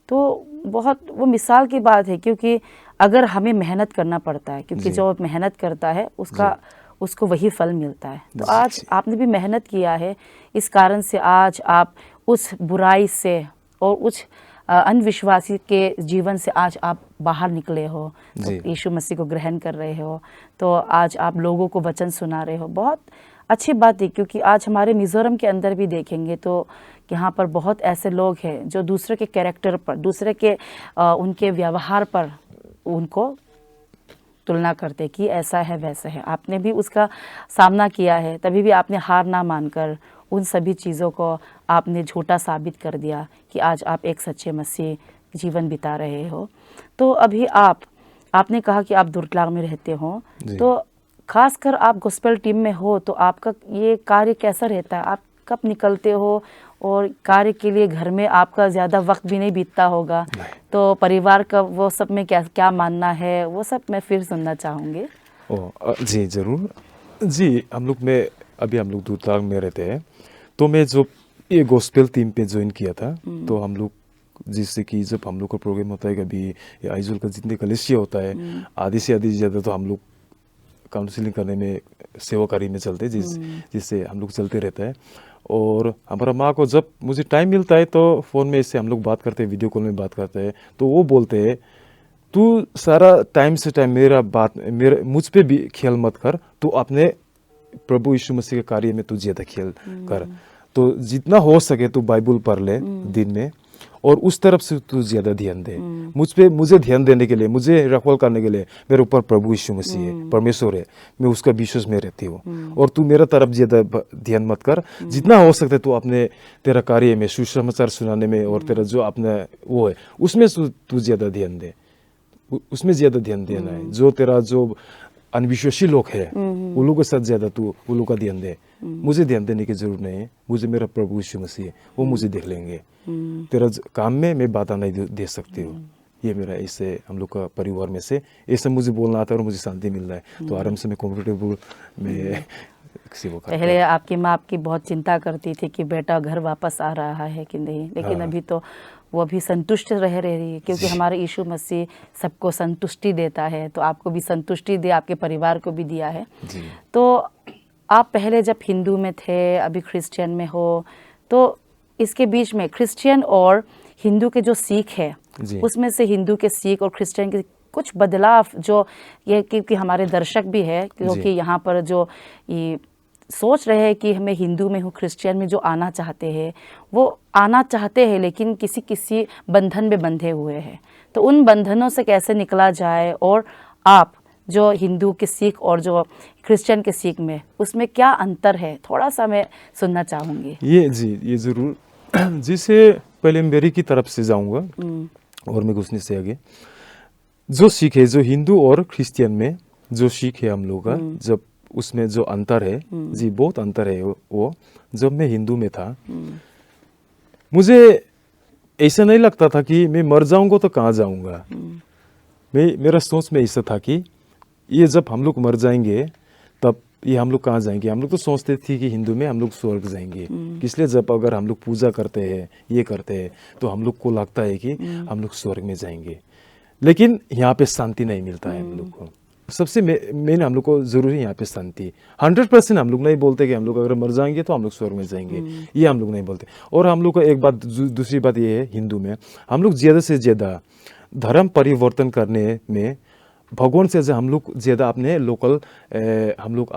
Speaker 3: तो बहुत वो मिसाल की बात है, क्योंकि अगर हमें मेहनत करना पड़ता है, क्योंकि
Speaker 4: जी।
Speaker 3: जो मेहनत करता है उसको वही फल मिलता है। तो
Speaker 4: जी,
Speaker 3: आज
Speaker 4: जी।
Speaker 3: आपने भी मेहनत किया है, इस कारण से आज आप उस बुराई से और उस अंधविश्वासी के जीवन से आज आप बाहर निकले हो, तो
Speaker 4: जी।
Speaker 3: यीशु मसीह को ग्रहण कर रहे हो, तो आज आप लोगों को वचन सुना रहे हो। बहुत अच्छी बात है, क्योंकि आज हमारे मिज़ोरम के अंदर भी देखेंगे तो यहाँ पर बहुत ऐसे लोग हैं जो दूसरे के कैरेक्टर पर, दूसरे के उनके व्यवहार पर उनको तुलना करते कि ऐसा है वैसा है। आपने भी उसका सामना किया है, तभी भी आपने हार ना मानकर उन सभी चीज़ों को आपने झूठा साबित कर दिया कि आज आप एक सच्चे मसीह जीवन बिता रहे हो। तो अभी आपने कहा कि आप दुर्लाग में रहते हो,
Speaker 4: जी।
Speaker 3: तो खासकर आप गॉस्पेल टीम में हो, तो आपका ये कार्य कैसा रहता है? आप कब निकलते हो? और कार्य के लिए घर में आपका ज़्यादा वक्त भी नहीं बीतता होगा, तो परिवार का वो सब में क्या क्या मानना है, वो सब मैं फिर सुनना चाहूँगी।
Speaker 4: जी ज़रूर जी। हम लोग दूरदराज में रहते हैं, तो मैं जो ये गॉस्पेल टीम पे ज्वाइन किया था, तो हम लोग जिससे कि जब हम लोग का प्रोग्राम होता है, कभी ये आइजुल का जितने कलेसिया होता है, आधी से आधी ज़्यादा तो हम लोग काउंसलिंग करने में, सेवाकारी में चलते, जिससे हम लोग चलते रहता है। और हमारा माँ को जब मुझे टाइम मिलता है तो फ़ोन में इससे हम लोग बात करते हैं, वीडियो कॉल में बात करते हैं, तो वो बोलते हैं तू सारा टाइम से टाइम मेरे मुझ पे भी ख्याल मत कर, तू अपने प्रभु यीशु मसीह के कार्य में तू ज़्यादा ख्याल कर, तो जितना हो सके तू बाइबल पढ़ ले दिन में, और उस तरफ से तू ज़्यादा ध्यान दे। मुझे ध्यान देने के लिए, मुझे रखवाल करने के लिए मेरे ऊपर प्रभु यीशु मसीह है, परमेश्वर है, मैं उसका विश्वास में रहती हूँ, और तू मेरा तरफ ज़्यादा ध्यान मत कर। जितना हो सकता है तू अपने तेरा कार्य में, सुसमाचार सुनाने में, और तेरा जो अपना वो है उसमें तू ज़्यादा ध्यान दे, उसमें ज़्यादा ध्यान देना है। जो तेरा जो अनविश्वासी लोग है उन लोगों के साथ ज़्यादा तू उन लोग का ध्यान दे। मुझे ध्यान देने की जरूरत नहीं है, मुझे मेरा प्रभु यीशु मसीह है, वो मुझे देख लेंगे। तेरा काम में मैं बाधा नहीं दे सकती हूँ। ये मेरा इससे हम लोग का परिवार में से ऐसा मुझे बोलना आता है और मुझे शांति मिल रहा है, तो आराम से मैं कंफर्टेबल में सेवा करता हूँ।
Speaker 3: पहले आपकी माँ आपकी बहुत चिंता करती थी कि बेटा घर वापस आ रहा है कि नहीं, लेकिन अभी तो वो भी संतुष्ट रह रही है, क्योंकि हमारे यीशु मसीह सबको संतुष्टि देता है, तो आपको भी संतुष्टि दे, आपके परिवार को भी दिया है।
Speaker 4: जी।
Speaker 3: तो आप पहले जब हिंदू में थे, अभी क्रिश्चियन में हो, तो इसके बीच में क्रिश्चियन और हिंदू के जो सीख है,
Speaker 4: जी।
Speaker 3: उसमें से हिंदू के सीख और क्रिश्चियन के कुछ बदलाव जो ये, क्योंकि हमारे दर्शक भी है, क्योंकि यहाँ पर जो ये सोच रहे हैं कि हमें हिंदू में हो, क्रिश्चियन में जो आना चाहते हैं वो आना चाहते हैं, लेकिन किसी बंधन में बंधे हुए हैं, तो उन बंधनों से कैसे निकला जाए, और आप जो हिंदू के सीख और जो क्रिश्चियन के सीख में उसमें क्या अंतर है, थोड़ा सा मैं सुनना चाहूँगी।
Speaker 4: ये ज़रूर। जिसे पहले मेरी की तरफ से जाऊँगा और मैं घुसने से आगे जो सीख है, जो हिंदू और क्रिश्चियन में जो सीख है हम लोग का, जब उसमें जो अंतर है, जी बहुत अंतर है। वो जब मैं हिंदू में था, मुझे ऐसा नहीं लगता था कि मैं मर जाऊंगा तो कहाँ जाऊंगा। मेरा सोच में ऐसा था कि ये जब हम लोग मर जाएंगे तब ये हम लोग कहाँ जाएंगे। हम लोग तो सोचते थे कि हिंदू में हम लोग स्वर्ग जाएंगे, इसलिए जब अगर हम लोग पूजा करते हैं, ये करते हैं, तो हम लोग को लगता है कि हम लोग स्वर्ग में जाएंगे। लेकिन यहाँ पे शांति नहीं मिलता है हम लोग को। सबसे मेन हम लोग को जरूरी है यहाँ पे शांति। 100% हम लोग नहीं बोलते कि हम लोग अगर मर जाएंगे तो हम लोग स्वर्ग में जाएंगे, ये हम लोग नहीं बोलते। और हम लोग का एक बात, दूसरी बात ये है, हिंदू में हम लोग ज़्यादा से ज़्यादा धर्म परिवर्तन करने में भगवान से हम लोग ज़्यादा अपने लोकल, हम लोग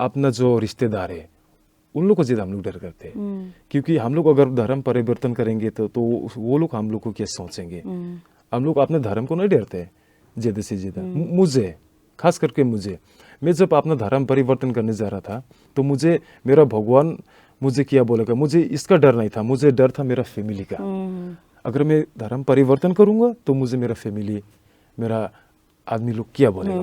Speaker 4: अपना जो रिश्तेदार है उन लोग को ज़्यादा हम लोग डर करते हैं। क्योंकि हम लोग अगर धर्म परिवर्तन करेंगे तो वो लोग हम लोग को क्या सोचेंगे। हम लोग अपने धर्म को नहीं डरते ज़्यादा से ज़्यादा। खास करके मैं जब अपना धर्म परिवर्तन करने जा रहा था तो मुझे मेरा भगवान मुझे क्या बोलेगा, मुझे इसका डर नहीं था, मुझे डर था मेरा फैमिली का। अगर मैं धर्म परिवर्तन करूंगा तो मुझे मेरा फैमिली, मेरा आदमी लोग क्या बोलेगा,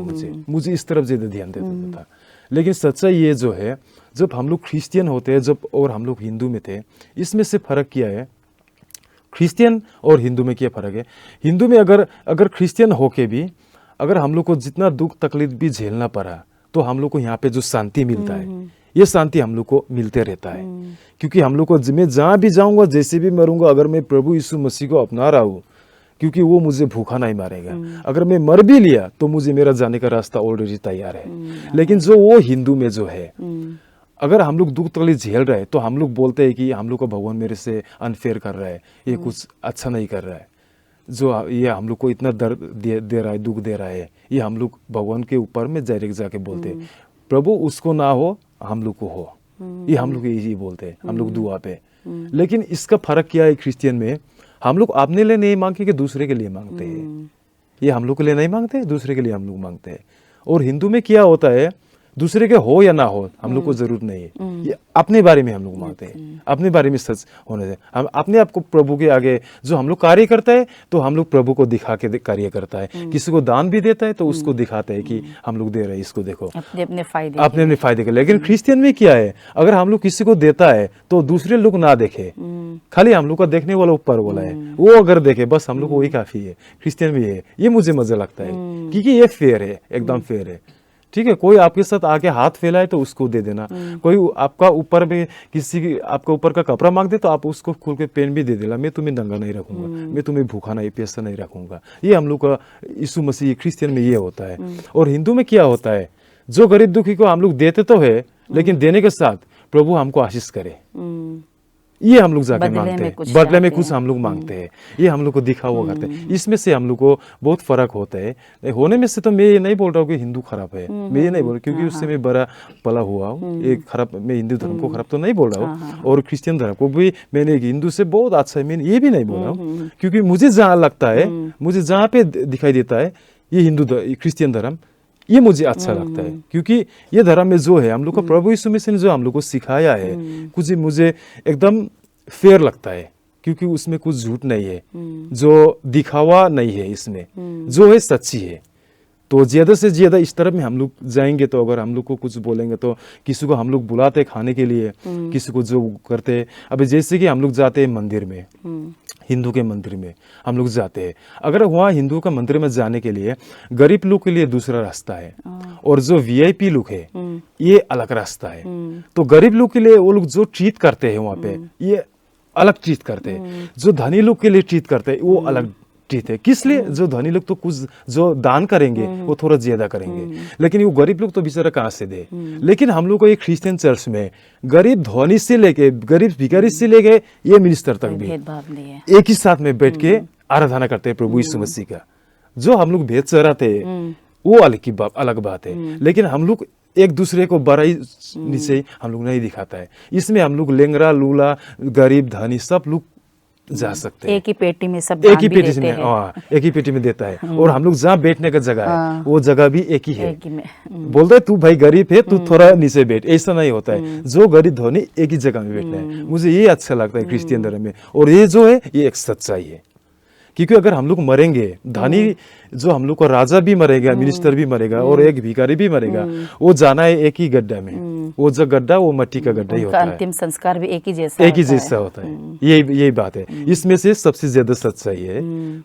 Speaker 4: मुझे इस तरफ ज़्यादा ध्यान देता था। लेकिन सच्चाई ये जो है, जब हम लोग क्रिश्चियन होते हैं जब और हम लोग हिंदू में थे, इसमें से फ़र्क क्या है, क्रिश्चियन और हिंदू में क्या फ़र्क है। हिंदू में अगर क्रिश्चियन होके भी अगर हम लोग को जितना दुख तकलीफ भी झेलना पड़ा तो हम लोग को यहाँ पे जो शांति मिलता है, ये शांति हम लोग को मिलते रहता है। क्योंकि हम लोग को, मैं जहाँ भी जाऊँगा, जैसे भी मरूंगा, अगर मैं प्रभु यीशु मसीह को अपना रहा हूँ, क्योंकि वो मुझे भूखा नहीं मारेगा। अगर मैं मर भी लिया तो मुझे मेरा जाने का रास्ता ऑलरेडी तैयार है। लेकिन जो वो हिंदू में जो है, अगर हम लोग दुख तकलीफ झेल रहे हैं तो हम लोग बोलते हैं कि हम लोग का भगवान मेरे से अनफेयर कर रहा है, ये कुछ अच्छा नहीं कर रहा है, जो ये हम लोग को इतना दर्द दे रहा है, दुख दे रहा है, ये हम लोग भगवान के ऊपर में डायरेक्ट जाके बोलते हैं, प्रभु उसको ना हो हम लोग को हो, ये हम लोग यही बोलते हैं हम लोग दुआ पे। लेकिन इसका फर्क क्या है, क्रिश्चियन में हम लोग अपने लिए नहीं मांगते कि दूसरे के लिए मांगते हैं। ये हम लोग के लिए नहीं मांगते, दूसरे के लिए हम लोग मांगते हैं। और हिंदू में क्या होता है, दूसरे के हो या ना हो हम लोग को जरूरत नहीं है, ये अपने बारे में हम लोग मांगते हैं, अपने बारे में सच होने से हम अपने आप को प्रभु के आगे जो हम लोग कार्य करता है तो हम लोग प्रभु को दिखा के कार्य करता है। किसी को दान भी देता है तो उसको दिखाता है कि हम लोग दे रहे हैं, इसको देखो,
Speaker 3: अपने फायदे
Speaker 4: के। लेकिन क्रिश्चियन में क्या है, अगर हम लोग किसी को देता है तो दूसरे लोग ना देखे, खाली हम लोग का देखने वाला ऊपर वाला है, वो अगर देखे बस हम लोग को वही काफी है। क्रिश्चियन में ये मुझे मजा लगता है क्योंकि ये फेयर है, एकदम फेयर है। ठीक है, कोई आपके साथ आके हाथ फैलाए तो उसको दे देना, कोई आपका ऊपर में आपका ऊपर का कपड़ा मांग दे तो आप उसको खोल के पेन भी दे देना, मैं तुम्हें नंगा नहीं रखूंगा, मैं तुम्हें भूखा नहीं प्यासा नहीं रखूंगा। ये हम लोग का यीशु मसीह क्रिश्चियन में ये होता है। और हिंदू में क्या होता है, जो गरीब दुखी को हम लोग देते तो है, लेकिन देने के साथ प्रभु हमको आशीष करे, ये हम लोग जाके मांगते हैं, बदले में कुछ हम लोग मांगते हैं, ये हम लोग को दिखा हुआ करते हैं। इसमें से हम लोग को बहुत फर्क होता है। होने में से तो मैं ये नहीं बोल रहा हूँ कि हिंदू खराब है, मैं ये नहीं बोल रहा, क्योंकि उससे मैं बड़ा पला हुआ हूँ, एक खराब, मैं हिंदू धर्म को खराब तो नहीं बोल रहा हूँ, और क्रिश्चियन धर्म को भी मैंने हिंदू से बहुत अच्छा है, मैंने ये भी नहीं बोल रहा हूँ। क्योंकि मुझे जहाँ लगता है, मुझे जहाँ पे दिखाई देता है ये क्रिश्चियन धर्म, ये मुझे अच्छा लगता है। क्योंकि ये धर्म में जो है हम लोग को प्रभु यीशु मसीह ने जो हम लोग को सिखाया है, कुछ मुझे एकदम फेयर लगता है, क्योंकि उसमें कुछ झूठ नहीं है, जो दिखावा नहीं है, इसमें जो है सच्ची है। तो ज्यादा से ज्यादा इस तरफ में हम लोग जाएंगे तो अगर हम लोग को कुछ बोलेंगे तो किसी को हम लोग बुलाते खाने के लिए, किसी को जो करते, अभी जैसे कि हम लोग जाते हैं मंदिर में, हिंदू के मंदिर में हम लोग जाते हैं, अगर वहाँ हिंदू का मंदिर में जाने के लिए गरीब लोग के लिए दूसरा रास्ता है, और जो वीआईपी लोग है ये अलग रास्ता है। तो गरीब लोग के लिए वो लोग जो ट्रीट करते हैं वहाँ पे, ये अलग ट्रीट करते हैं, जो धनी लोग के लिए ट्रीट करते हैं वो अलग ट्रीट है। किस लिए, जो धनी लोग तो कुछ जो दान करेंगे वो थोड़ा ज्यादा करेंगे, लेकिन वो गरीब लोग तो बेचारा कहाँ से दे। लेकिन हम लोग को एक क्रिश्चियन चर्च में गरीब धनी से लेके गरीब भिखारी से लेके ये मिनिस्टर तक भी एक ही साथ में बैठ के आराधना करते हैं प्रभु यीशु मसीह का। जो हम लोग भेद चढ़ाते हैं वो अलग बात है, लेकिन हम लोग एक दूसरे को बड़ाई नीचे हम लोग नहीं दिखाता है। इसमें हम लोग लेंगरा लूला गरीब धनी सब लोग जा सकते हैं,
Speaker 3: एक ही पेटी में सब
Speaker 4: एक ही पेटी में, एक ही पेटी में देता है। और हम लोग जहाँ बैठने का जगह है वो जगह भी एक ही है। बोलते तू भाई गरीब है तू थोड़ा नीचे बैठ, ऐसा नहीं होता है। जो गरीब धनी एक ही जगह में बैठना है, मुझे ये अच्छा लगता है क्रिश्चियन धर्म में। और ये जो है ये एक सच्चाई है, क्योंकि अगर हम लोग मरेंगे, धनी जो हम लोग को राजा भी मरेगा, मिनिस्टर भी मरेगा, और एक भिखारी भी मरेगा, वो जाना है एक ही गड्ढा में, वो जो गड्ढा वो मट्टी का गड्ढा ही होता है,
Speaker 3: अंतिम संस्कार भी एक ही जैसा
Speaker 4: होता है। यही बात है, इसमें से सबसे ज्यादा सच्चाई है।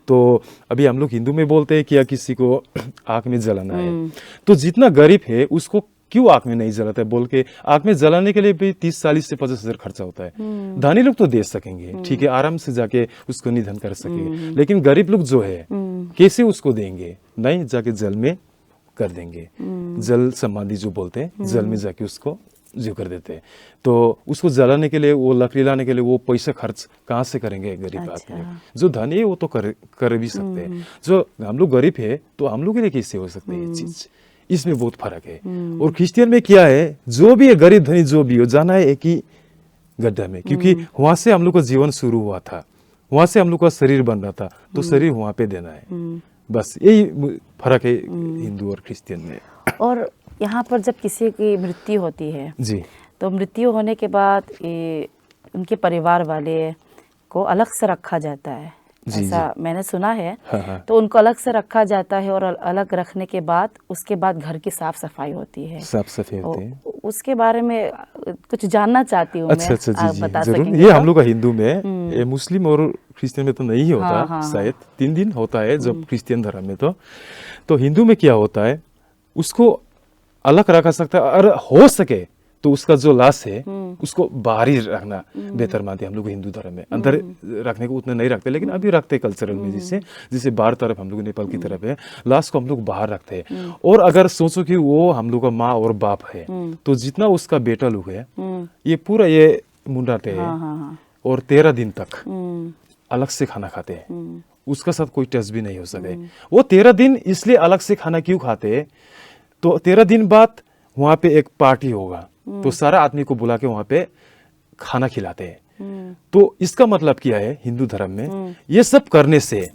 Speaker 4: तो अभी हम लोग हिंदू में बोलते हैं कि किसी को आग में जलाना है, तो जितना गरीब है उसको क्यों आग में नहीं जलाता है बोल के, आग में जलाने के लिए भी 30-40 से 50 हजार खर्चा होता है। धनी लोग तो दे सकेंगे, ठीक है, आराम से जाके उसको निधन कर सकेंगे, लेकिन गरीब लोग जो है कैसे उसको देंगे, नहीं जाके जल में कर देंगे, जल समाधि जो बोलते हैं, जल में जाके उसको जो कर देते हैं। तो उसको जलाने के लिए, वो लकड़ी लाने के लिए वो पैसा खर्च कहाँ से करेंगे गरीब आदमी। जो धनी है वो तो कर भी सकते हैं, जो हम लोग गरीब है तो हम लोग के लिए कैसे हो सकते हैं ये चीज, इसमें बहुत फर्क है। और क्रिश्चियन में क्या है, जो भी है गरीब धनी जो भी हो, जाना है एक ही गड्ढा में, क्योंकि वहां से हम लोग का जीवन शुरू हुआ था, वहां से हम लोग का शरीर बन रहा था, तो शरीर वहां पे देना है, बस यही फर्क है हिंदू और क्रिश्चियन में।
Speaker 3: और यहाँ पर जब किसी की मृत्यु होती है
Speaker 4: जी
Speaker 3: तो मृत्यु होने के बाद उनके परिवार वाले को अलग से रखा जाता है,
Speaker 4: जी,
Speaker 3: ऐसा मैंने सुना है।
Speaker 4: हाँ हाँ
Speaker 3: तो उनको अलग से रखा जाता है और अलग रखने के बाद उसके बाद घर की साफ सफाई होती है।
Speaker 4: साफ सफाई होते हैं।
Speaker 3: उसके बारे में कुछ जानना चाहती हूँ
Speaker 4: अच्छा
Speaker 3: मैं,
Speaker 4: अच्छा
Speaker 3: आप
Speaker 4: जी
Speaker 3: बता
Speaker 4: जी जरूर।
Speaker 3: सकेंगे
Speaker 4: ये
Speaker 3: तो?
Speaker 4: हम लोग का हिंदू में, ये मुस्लिम और क्रिश्चियन में तो नहीं होता।
Speaker 3: हाँ, हाँ,
Speaker 4: शायद 3 दिन होता है जब क्रिश्चियन धर्म में। तो हिंदू में क्या होता है, उसको अलग रखा सकता है, और हो सके तो उसका जो लाश है उसको बाहर ही रखना बेहतर मानते हैं हम लोग हिंदू धर्म में। अंदर रखने को उतना नहीं रखते, लेकिन अभी रखते हैं कल्चरल में, जिसे बाहर तरफ हम लोग नेपाल की तरफ है, लाश को हम लोग बाहर रखते हैं। और अगर सोचो कि वो हम लोग का माँ और बाप है, तो जितना उसका बेटा लोग है, ये पूरा ये मुंडाते है और 13 दिन तक अलग से खाना खाते हैं। उसका साथ कोई टच भी नहीं हो सके। वो 13 दिन इसलिए अलग से खाना क्यों खाते हैं, तो 13 दिन बाद वहां पे एक पार्टी होगा, तो सारा आदमी को बुला के वहां पे खाना खिलाते हैं। तो इसका मतलब क्या है हिंदू धर्म में, ये सब करने से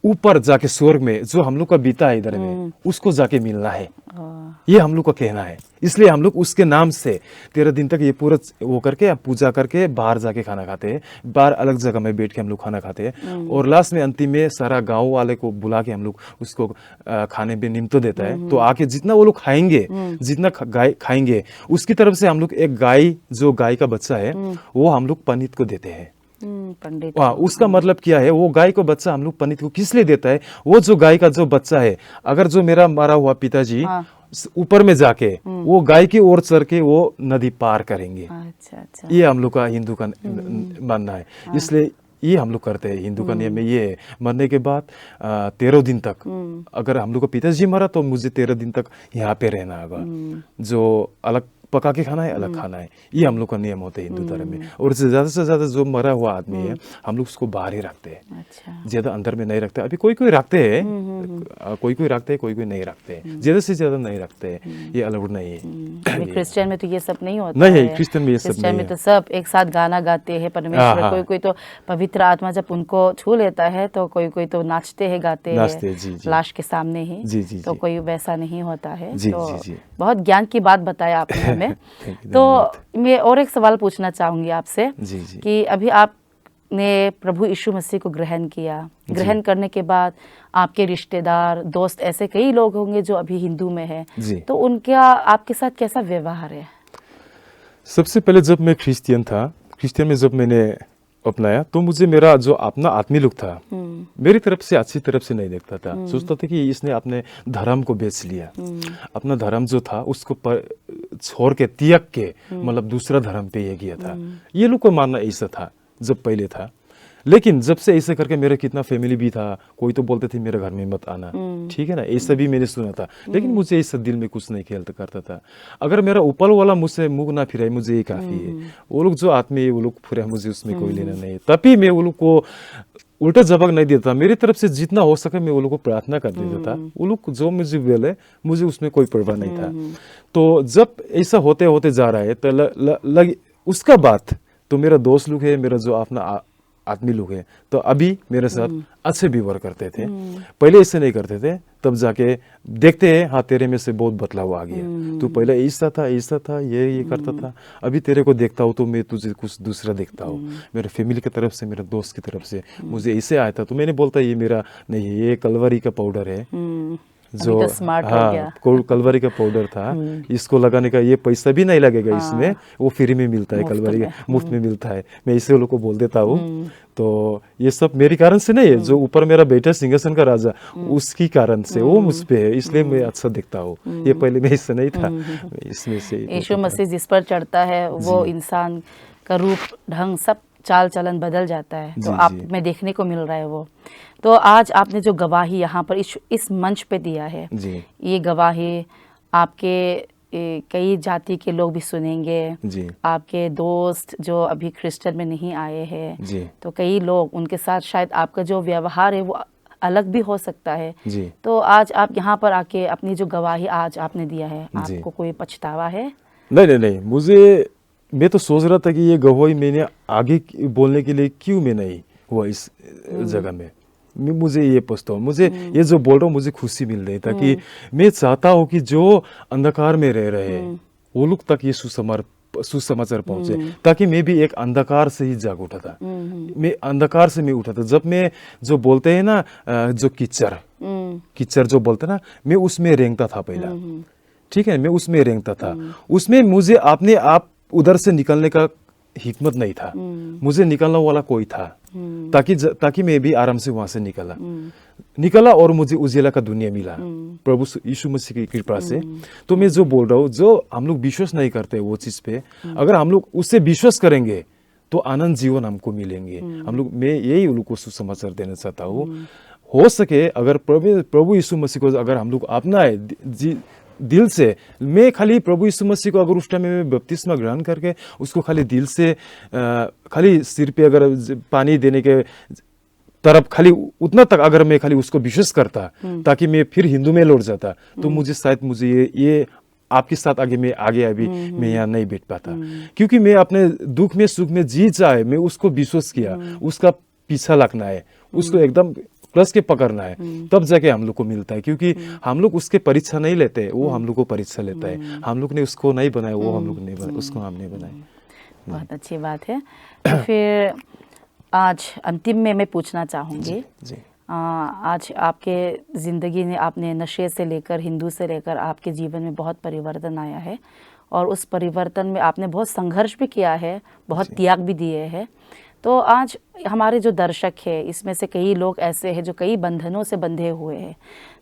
Speaker 4: ऊपर जाके स्वर्ग में जो हम लोग का बीता है इधर में, उसको जाके मिलना है, ये हम लोग का कहना है। इसलिए हम लोग उसके नाम से 13 दिन तक ये पूरा वो करके पूजा करके बाहर जाके खाना खाते हैं, बाहर अलग जगह में बैठ के हम लोग खाना खाते हैं। और लास्ट में अंतिम में सारा गांव वाले को बुला के हम लोग उसको खाने पे निमंत्रण देता है। तो आके जितना वो लोग खाएंगे, जितना गाय खाएंगे, उसकी तरफ से हम लोग एक गाय, जो गाय का बच्चा है वो हम लोग पंडित को देते हैं।
Speaker 3: पंडित,
Speaker 4: उसका मतलब क्या है, वो गाय को बच्चा हम लोग पंडित को किस लिए देता है, वो जो गाय का जो बच्चा है, अगर जो मेरा मारा हुआ पिताजी ऊपर में जाके वो गाय की ओर चढ़ के वो नदी पार करेंगे।
Speaker 3: अच्छा अच्छा,
Speaker 4: ये हम लोग का हिंदू का मानना है। इसलिए ये हम लोग करते हैं। हिंदू का नियम में ये है, मरने के बाद 13 दिन तक, अगर हम लोग का पिताजी मरा तो मुझे 13 दिन तक यहाँ पे रहना होगा। जो अलग पका के खाना है, अलग खाना है, ये हम लोग का नियम होता है हिंदू धर्म में। और ज्यादा से ज्यादा जो मरा हुआ आदमी है हम लोग उसको बाहर ही रखते हैं,
Speaker 3: अच्छा,
Speaker 4: ज्यादा अंदर में नहीं रखते। अभी कोई कोई रखते हैं, कोई कोई रखते हैं, कोई कोई नहीं रखते, ज्यादा से ज्यादा नहीं रखते हैं, ये अलाउड नहीं है।
Speaker 3: क्रिश्चियन में तो ये सब नहीं होता
Speaker 4: नहीं
Speaker 3: है।
Speaker 4: है, क्रिश्चियन में ये सब
Speaker 3: क्रिश्चियन
Speaker 4: नहीं
Speaker 3: में
Speaker 4: है।
Speaker 3: तो सब एक साथ गाना गाते हैं परमेश्वर।
Speaker 4: हाँ।
Speaker 3: कोई कोई तो पवित्र आत्मा जब उनको छू लेता है तो कोई कोई तो नाचते हैं, गाते
Speaker 4: नाचते
Speaker 3: हैं
Speaker 4: हैं, जी, जी।
Speaker 3: लाश के सामने ही।
Speaker 4: जी, जी,
Speaker 3: तो
Speaker 4: जी।
Speaker 3: कोई वैसा नहीं होता है।
Speaker 4: जी,
Speaker 3: तो
Speaker 4: जी, जी।
Speaker 3: बहुत ज्ञान की बात बताया आपने हमें। तो मैं और एक सवाल पूछना चाहूंगी आपसे
Speaker 4: जी, जी।
Speaker 3: कि अभी आपने प्रभु यीशु मसीह को ग्रहण किया, ग्रहण करने के बाद आपके रिश्तेदार, दोस्त, ऐसे कई लोग होंगे जो अभी हिंदू में है,
Speaker 4: जी।
Speaker 3: तो उनका आपके साथ कैसा व्यवहार है?
Speaker 4: सबसे पहले जब मैं क्रिश्चियन में जब मैंने अपनाया, तो मुझे मेरा जो अपना आदमी लोग था मेरी तरफ से अच्छी तरफ से नहीं देखता था। सोचता था कि इसने अपने धर्म को बेच लिया, अपना धर्म जो था उसको छोड़ के, त्याग के, मतलब दूसरा धर्म पे ये किया था। ये लोग को मानना ऐसा था जब पहले था। लेकिन जब से ऐसे करके मेरा कितना फैमिली भी था, कोई तो बोलते थे मेरे घर में मत आना, ठीक है ना, ऐसा भी मैंने सुना था। लेकिन मुझे इस दिल में कुछ नहीं खेलता करता था। अगर मेरा ऊपर वाला मुझसे मुंह ना फिराए, मुझे ये काफी है। वो लोग जो आदमी है वो लोग फिराए, मुझे उसमें कोई लेना नहीं। तभी मैं वो लोग को उल्टा जवाब नहीं देता, मेरी तरफ से जितना हो सके मैं वो लोग को प्रार्थना कर देता था। वो लोग जो मुझे बोले, मुझे उसमें कोई परवाह नहीं था। तो जब ऐसा होते होते जा रहा है तो उसका बाद तो मेरा दोस्त लोग है, मेरा जो अपना आदमी लोग हैं, तो अभी मेरे साथ अच्छे व्यवहार करते थे। पहले ऐसे नहीं करते थे। तब जाके देखते हैं, हाँ तेरे में से बहुत बदलाव आ गया, तू पहले ऐसा था, ये करता था। अभी तेरे को देखता हूँ तो मैं तुझे कुछ दूसरा देखता हूँ। मेरे फैमिली की तरफ से, मेरे दोस्त की तरफ से मुझे ऐसे आया था। तो मैंने बोलता ये मेरा नहीं है, ये कलवरी का पाउडर है, जो
Speaker 3: अभी तो स्मार्ट हो गया।
Speaker 4: कलवरी का पाउडर था, इसको लगाने का ये पैसा भी नहीं लगेगा इसमें, वो फ्री में मिलता है, कलवरी का मुफ्त में मिलता है। मैं इसे लोग को बोल देता हूँ। तो ये सब मेरे कारण से नहीं है, जो ऊपर मेरा बेटा सिंहासन का राजा, उसकी कारण से वो मुझ पे है, इसलिए मैं अच्छा दिखता हूँ। ये पहले मैं इससे नहीं था, इसमें से
Speaker 3: यीशु मसीह जिस पर चढ़ता है वो इंसान का रूप, ढंग, सब चाल चलन बदल जाता है। तो
Speaker 4: जी,
Speaker 3: आप
Speaker 4: जी।
Speaker 3: में देखने को मिल रहा है वो। तो आज आपने जो गवाही यहाँ पर इस मंच पे दिया है,
Speaker 4: जी
Speaker 3: ये गवाही आपके कई जाति के लोग भी सुनेंगे,
Speaker 4: जी
Speaker 3: आपके दोस्त जो अभी क्रिश्चियन में नहीं आए हैं,
Speaker 4: जी
Speaker 3: तो कई लोग, उनके साथ शायद आपका जो व्यवहार है वो अलग भी हो सकता है।
Speaker 4: जी।
Speaker 3: तो आज आप यहाँ पर आके अपनी जो गवाही आज आपने दिया है,
Speaker 4: जी।
Speaker 3: आपको कोई पछतावा है?
Speaker 4: नहीं, मैं तो सोच रहा था कि ये गवाही मैंने आगे बोलने के लिए क्यों मैं नहीं हुआ इस जगह में। मुझे ये पछता हूँ, मुझे ये जो बोल रहा हूँ मुझे खुशी मिल रही था कि मैं चाहता हूँ कि जो अंधकार में रह रहे हैं वो लोग तक ये सुसमाचार पहुंचे, ताकि मैं भी एक अंधकार से ही जाग उठा था। मैं अंधकार से मैं उठा था। जब मैं जो बोलते हैं ना जो किच्चर जो बोलते हैं ना, मैं उसमें रेंगता था पहला, ठीक है, मैं उसमें रेंगता था। उसमें मुझे अपने आप उधर से निकलने का हिकमत नहीं था, मुझे निकलने वाला कोई था, ताकि मैं भी आराम से वहां से निकला और मुझे उजियाला का दुनिया मिला प्रभु यीशु मसीह की कृपा से। तो मैं जो बोल रहा हूँ, जो हम लोग विश्वास नहीं करते वो चीज पे, अगर हम लोग उससे विश्वास करेंगे तो आनंद जीवन हमको मिलेंगे। मैं यही उन लोग को सुसमाचार देना चाहता हूँ। हो सके अगर प्रभु यीशु मसीह को अगर हम लोग अपनाए दिल से, मैं खाली प्रभु यीशु मसीह को अगर उस टाइम में बपतिस्मा ग्रहण करके उसको खाली दिल से खाली सिर पे अगर पानी देने के तरफ खाली उतना तक अगर मैं खाली उसको विश्वास करता, ताकि मैं फिर हिंदू में लौट जाता, तो मुझे ये आपके साथ आगे अभी मैं यहाँ नहीं बैठ पाता। क्योंकि मैं अपने दुख में सुख में जी चाहे मैं उसको विश्वास किया, उसका पीछा लगना है, उसको एकदम प्लस के पकड़ना है, तब जाके हम लोग को मिलता है। क्योंकि हम लोग उसके परीक्षा नहीं लेते, वो हम लोग को परीक्षा लेता है। हम लोग ने उसको नहीं बनाया, वो हम लोग नहीं बनाया, उसको हमने बनाया।
Speaker 3: बहुत अच्छी बात है। तो फिर आज अंतिम में मैं पूछना चाहूँगी, आज आपके ज़िंदगी में आपने नशे से लेकर हिंदू से लेकर आपके जीवन में बहुत परिवर्तन आया है, और उस परिवर्तन में आपने बहुत संघर्ष भी किया है, बहुत त्याग भी दिए हैं। तो आज हमारे जो दर्शक है, इसमें से कई लोग ऐसे हैं जो कई बंधनों से बंधे हुए हैं,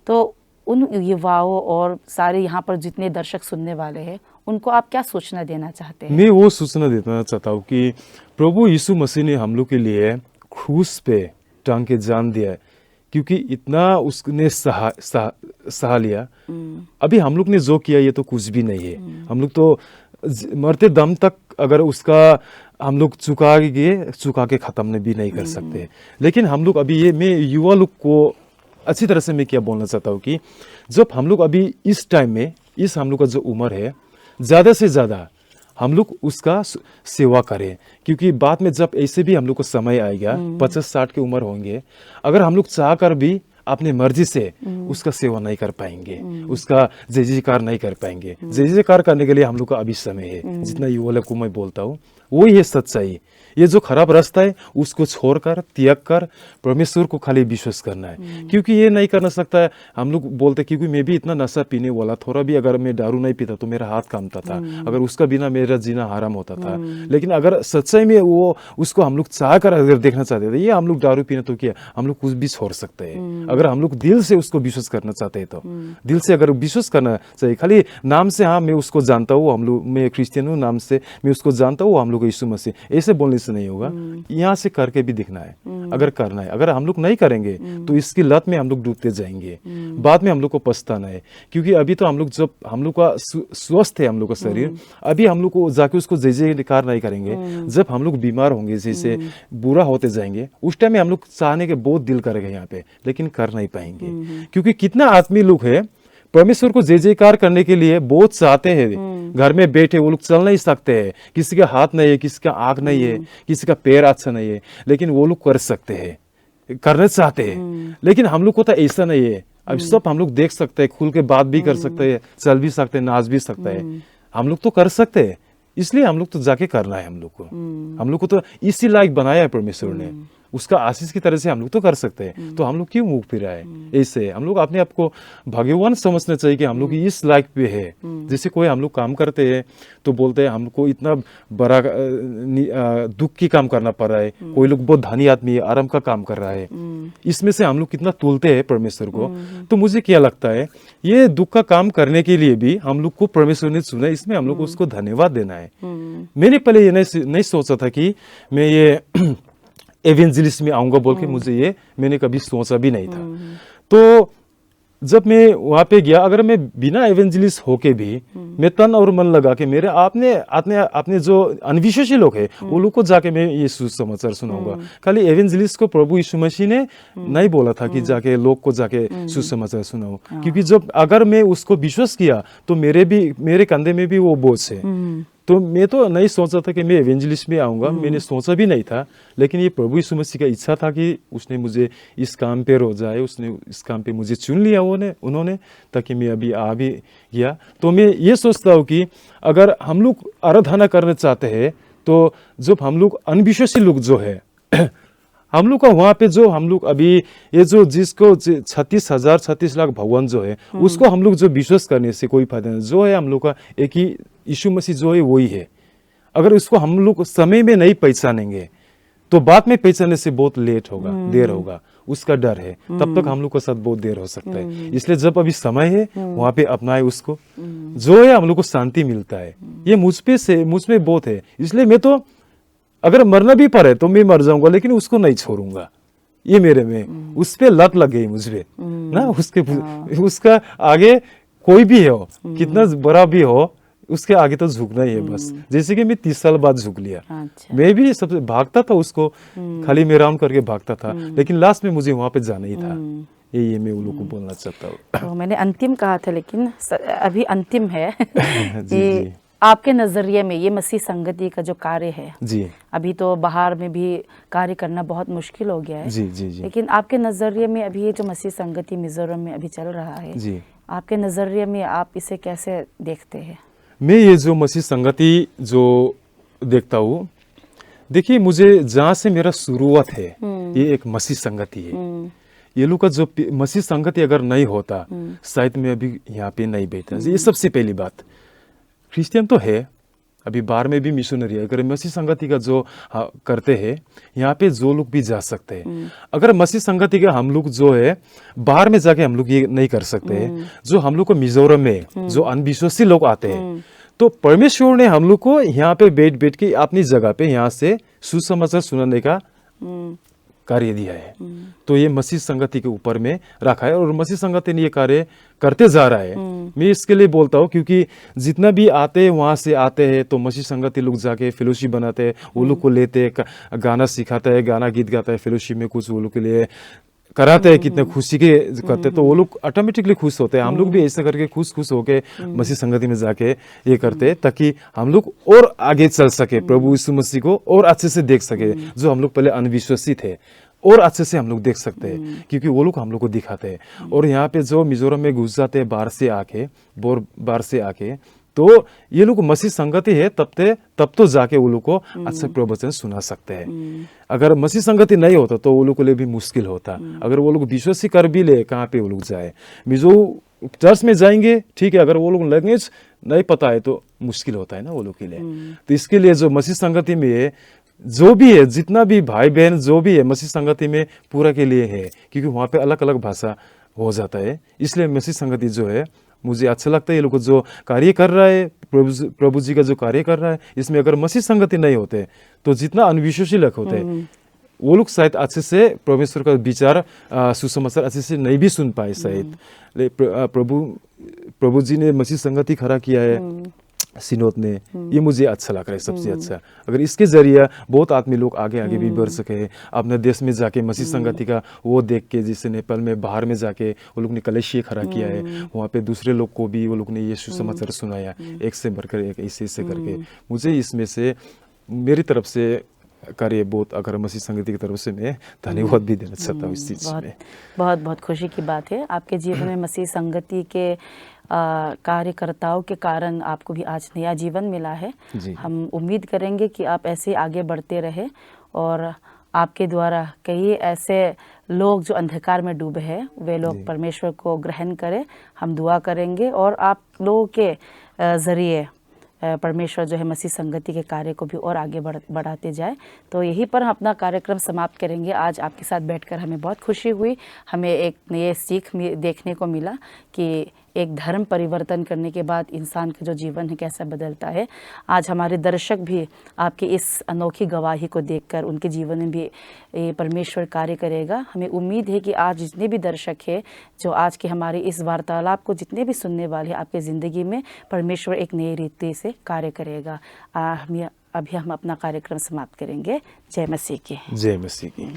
Speaker 3: तो उन युवाओं और सारे यहाँ पर जितने दर्शक सुनने वाले हैं, उनको आप क्या सूचना देना चाहते हैं? मैं
Speaker 4: वो सूचना देना चाहता हूँ कि प्रभु यीशु मसीह ने हम लोग के लिए क्रूस पे टांग के जान दिया है, क्योंकि इतना उसने सहा लिया। अभी हम लोग ने जो किया ये तो कुछ भी नहीं है। हम लोग तो मरते दम तक अगर उसका हम लोग चुका के खत्म भी नहीं कर सकते। लेकिन हम लोग अभी मैं युवा लोग को अच्छी तरह से मैं क्या बोलना चाहता हूँ कि जब हम लोग अभी इस टाइम में हम लोग का जो उम्र है, ज्यादा से ज्यादा हम लोग उसका सेवा करें। क्योंकि बाद में जब ऐसे भी हम लोग को समय आएगा, 50-60 की उम्र होंगे, अगर हम लोग चाह कर भी अपने मर्जी से उसका सेवा नहीं कर पाएंगे, उसका जय जयकार नहीं कर पाएंगे। जय जयकार करने के लिए हम लोग का अभी समय है। जितना युवा लोग को मैं बोलता हूँ वही है सच्चाई। ये जो खराब रास्ता है उसको छोड़कर त्याग कर परमेश्वर को खाली विश्वास करना है। क्योंकि ये नहीं करना सकता है। हम लोग बोलते क्योंकि मैं भी इतना नशा पीने वाला, थोड़ा भी अगर मैं दारू नहीं पीता तो मेरा हाथ कांपता था, अगर उसका बिना मेरा जीना हराम होता था। लेकिन अगर सच्चाई में वो उसको हम लोग चाह कर अगर देखना चाहते थे, ये हम लोग दारू पीना तो क्या, हम लोग कुछ भी छोड़ सकते हैं अगर हम लोग दिल से उसको विश्वास करना चाहते हैं। तो दिल से अगर विश्वास करना चाहिए, खाली नाम से हाँ मैं उसको जानता हूँ, हम लोग मैं क्रिश्चियन हूँ, नाम से मैं उसको जानता हूँ, हम लोग यीशु मसीह, ऐसे बोलने से नहीं होगा। यहाँ से करके भी दिखना है अगर करना है। अगर हम लोग नहीं करेंगे तो इसकी लत में हम लोग डूबते जाएंगे, बाद में हम लोग को पछताना है। क्योंकि अभी तो हम लोग जब हम लोग का स्वस्थ है हम लोग का शरीर, अभी हम लोग को जाके उसको जय जयकार नहीं करेंगे। जब हम लोग बीमार होंगे, जैसे बुरा होते जाएंगे, उस टाइम में हम लोग चाहने के बहुत दिल करेगा यहाँ पे, लेकिन कर नहीं पाएंगे। क्योंकि कितना आदमी लोग है परमेश्वर को जय जयकार करने के लिए बहुत चाहते हैं, घर में बैठे वो लोग चल नहीं सकते हैं, किसी का हाथ नहीं है, किसी का आंख नहीं है, किसी का पैर अच्छा नहीं है, लेकिन वो लोग कर सकते हैं, करना चाहते हैं। लेकिन हम लोग को तो ऐसा नहीं है। अब सब हम लोग देख सकते हैं, खुल के बात भी कर सकते हैं, चल भी सकते हैं, नाच भी सकते हैं, हम लोग तो कर सकते हैं। इसलिए हम लोग तो जाके करना है। हम लोग को तो इसी लायक बनाया है परमेश्वर ने, उसका आशीष की तरह से हम लोग तो कर सकते हैं। तो हम लोग क्यों मुंह फिराए? ऐसे हम लोग अपने आप को भाग्यवान समझना चाहिए कि हम लोग इस लायक पे है। जैसे कोई हम लोग काम करते हैं तो बोलते हैं हमको इतना बड़ा दुख की काम करना पड़ रहा है, कोई लोग बहुत धनी आदमी है, आराम का काम कर रहा है, इसमें से हम लोग कितना तुलते हैं परमेश्वर को। तो मुझे क्या लगता है, ये दुख का काम करने के लिए भी हम लोग को परमेश्वर ने चुना, इसमें हम लोग को उसको धन्यवाद देना है। मैंने पहले ये नहीं सोचा था कि मैं ये एवेंजलिस्ट में आऊंगा बोल के, मुझे ये मैंने कभी सोचा भी नहीं था। तो जब मैं वहां पे गया, अगर मैं बिना एवेंजलिस्ट होके भी मैं तन और मन लगा के मेरे आपने जो अनविश्वासी लोग हैं वो लोग को जाके मैं ये सुसमाचार सुनाऊंगा। खाली एवेंजलिस्ट को प्रभु यीशु मसीह ने नहीं बोला था कि जाके लोग को जाके सुसमाचार सुनाओ, क्योंकि जब अगर मैं उसको विश्वास किया तो मेरे कंधे में भी वो बोझ है। तो मैं तो नहीं सोचा था कि मैं एवेंजलिस्ट में आऊँगा, मैंने सोचा भी नहीं था। लेकिन ये प्रभु यीशु मसीह का इच्छा था कि उसने मुझे इस काम पे रोजाए, उसने इस काम पे मुझे चुन लिया उन्होंने, ताकि मैं अभी आ भी गया। तो मैं ये सोचता हूँ कि अगर हम लोग आराधना करना चाहते हैं तो जब हम लोग अनविश्वासी लोग जो है हम लोग का वहाँ पे जो हम लोग अभी ये जो जिसको 36 लाख भगवान जो है उसको हम लोग जो विश्वास करने से कोई फायदा नहीं। जो है हम लोग का एक ही यीशु मसीह जो है वही है। अगर उसको हम लोग समय में नहीं पहचानेंगे तो बाद में पहचानने से बहुत लेट होगा, देर होगा, उसका डर है। तब तक हम लोग के साथ बहुत देर हो सकता है। इसलिए जब अभी समय है वहाँ पे अपनाए उसको, जो है हम लोग को शांति मिलता है। ये मुझ में बहुत है। इसलिए मैं तो अगर मरना भी पड़े तो मैं मर जाऊंगा, लेकिन उसको नहीं छोड़ूंगा। ये मेरे में उस पे लत लग गई मुझ पे ना, उसका आगे कोई भी हो, कितना बड़ा भी हो, उसके आगे तो झुकना ही है बस। जैसे कि मैं 30 साल बाद झुक लिया।
Speaker 3: अच्छा।
Speaker 4: मैं भी सबसे भागता था उसको, खाली मैं राउंड करके भागता था, लेकिन लास्ट में मुझे वहां पे जाना ही था। ये मैं उन लोगों को बोलना चाहता हूँ।
Speaker 3: तो मैंने अंतिम कहा था, लेकिन अभी अंतिम है
Speaker 4: जी, जी।
Speaker 3: आपके नजरिए में ये मसीह संगति का जो कार्य है,
Speaker 4: जी
Speaker 3: अभी तो बाहर में भी कार्य करना बहुत मुश्किल हो गया है।
Speaker 4: जी जी जी
Speaker 3: लेकिन आपके नजरिए में अभी ये जो मसीह संगति मिजोरम में अभी चल रहा है,
Speaker 4: जी।
Speaker 3: आपके नजरिए में आप इसे कैसे देखते हैं?
Speaker 4: मैं ये जो मसीह संगति जो देखता हूँ, देखिए मुझे जहाँ से मेरा शुरुआत है ये एक मसीह संगति है। ये लोग का जो मसीह संगति अगर नहीं होता शायद मैं अभी यहाँ पे नहीं बैठता। ये सबसे पहली बात। क्रिश्चियन तो है, अभी बाहर में भी मिशनरी है। अगर मसीह संगति का जो करते हैं यहाँ पे जो लोग भी जा सकते हैं। अगर मसीह संगति का हम लोग जो है बाहर में जाके हम लोग ये नहीं कर सकते हैं। जो हम लोग को मिजोरम में जो अनविश्वासी लोग आते हैं, तो परमेश्वर ने हम लोग को यहाँ पे बैठ के अपनी जगह पे यहाँ से सुसमाचार सुनाने का कार्य दिया है। तो ये मसीह संगति के ऊपर में रखा है और मसीह संगति ने ये कार्य करते जा रहा है। मैं इसके लिए बोलता हूँ क्योंकि जितना भी आते हैं वहाँ से आते हैं तो मसीह संगति लोग जाके फेलोशिप बनाते हैं, वो लोग को लेते हैं, गाना सिखाता है, गाना गीत गाता है, फेलोशिप में कुछ वो लोग के लिए कराते हैं, कितने खुशी के करते हैं, तो वो लोग ऑटोमेटिकली खुश होते हैं। हम लोग भी ऐसा करके खुश होके मसीह संगति में जाके ये करते हैं ताकि हम लोग और आगे चल सके, प्रभु यीशु मसीह को और अच्छे से देख सके। जो हम लोग पहले अनविश्वासी थे और अच्छे से हम लोग देख सकते हैं क्योंकि वो लोग हम लोग को दिखाते हैं। और यहाँ पे जो मिजोरम में घुस जाते हैं बाहर से आके तो ये लोग मसीह संगति है तब तो जाके वो लोग को अच्छा प्रवचन सुना सकते हैं। अगर मसीह संगति नहीं होता तो वो लोग के लिए भी मुश्किल होता। अगर वो लोग विश्वासी कर भी ले, कहाँ पे वो लोग जाए? मिजो चर्च में जाएंगे ठीक है, अगर वो लोग लैंग्वेज नहीं पता है तो मुश्किल होता है ना वो लोग के लिए। तो इसके लिए जो मसीह संगति में है, जो भी है, जितना भी भाई बहन जो भी है मसीह संगति में पूरा के लिए है, क्योंकि वहाँ पे अलग अलग भाषा हो जाता है। इसलिए मसीह संगति जो है मुझे अच्छा लगता है। ये लोग जो कार्य कर रहा है, प्रभु जी का जो कार्य कर रहा है, इसमें अगर मसीह संगति नहीं होते तो जितना अनविश्वासी लोग होते वो लोग शायद अच्छे से परमेश्वर का विचार सुसमाचार अच्छे से नहीं भी सुन पाए शायद। प्रभु जी ने मसीह संगति खड़ा किया है सिनोद ने, ये मुझे अच्छा लग रहा है सबसे अच्छा। अगर इसके जरिए बहुत आदमी लोग आगे भी बढ़ सके, अपने देश में जाके मसीह संगति का वो देख के, जैसे नेपाल में बाहर में जाके वो लोग ने कलेशिया खड़ा किया है, वहाँ पे दूसरे लोग को भी वो लोग ने ये सुसमाचार सुनाया, एक से बढ़कर एक, ऐसे करके। मुझे इसमें से मेरी तरफ से कार्य बहुत, अगर मसीह संगति की तरफ से मैं धन्यवाद भी देना चाहता हूँ इस चीज़ में।
Speaker 3: बहुत बहुत खुशी की बात है आपके जीवन में मसीह संगति के कार्यकर्ताओं के कारण आपको भी आज नया जीवन मिला है। हम उम्मीद करेंगे कि आप ऐसे आगे बढ़ते रहे और आपके द्वारा कई ऐसे लोग जो अंधकार में डूबे हैं वे लोग परमेश्वर को ग्रहण करें। हम दुआ करेंगे और आप लोगों के ज़रिए परमेश्वर जो है मसीह संगति के कार्य को भी और आगे बढ़ाते जाए। तो यहीं पर हम अपना कार्यक्रम समाप्त करेंगे। आज आपके साथ बैठकर हमें बहुत खुशी हुई। हमें एक नए सीख देखने को मिला कि एक धर्म परिवर्तन करने के बाद इंसान का जो जीवन है कैसा बदलता है। आज हमारे दर्शक भी आपकी इस अनोखी गवाही को देखकर उनके जीवन में भी परमेश्वर कार्य करेगा। हमें उम्मीद है कि आज जितने भी दर्शक हैं जो आज के हमारी इस वार्तालाप को जितने भी सुनने वाले हैं, आपकी ज़िंदगी में परमेश्वर एक नई रीति से कार्य करेगा। अभी हम अपना कार्यक्रम समाप्त करेंगे। जय मसीह की।
Speaker 4: जय मसीह की।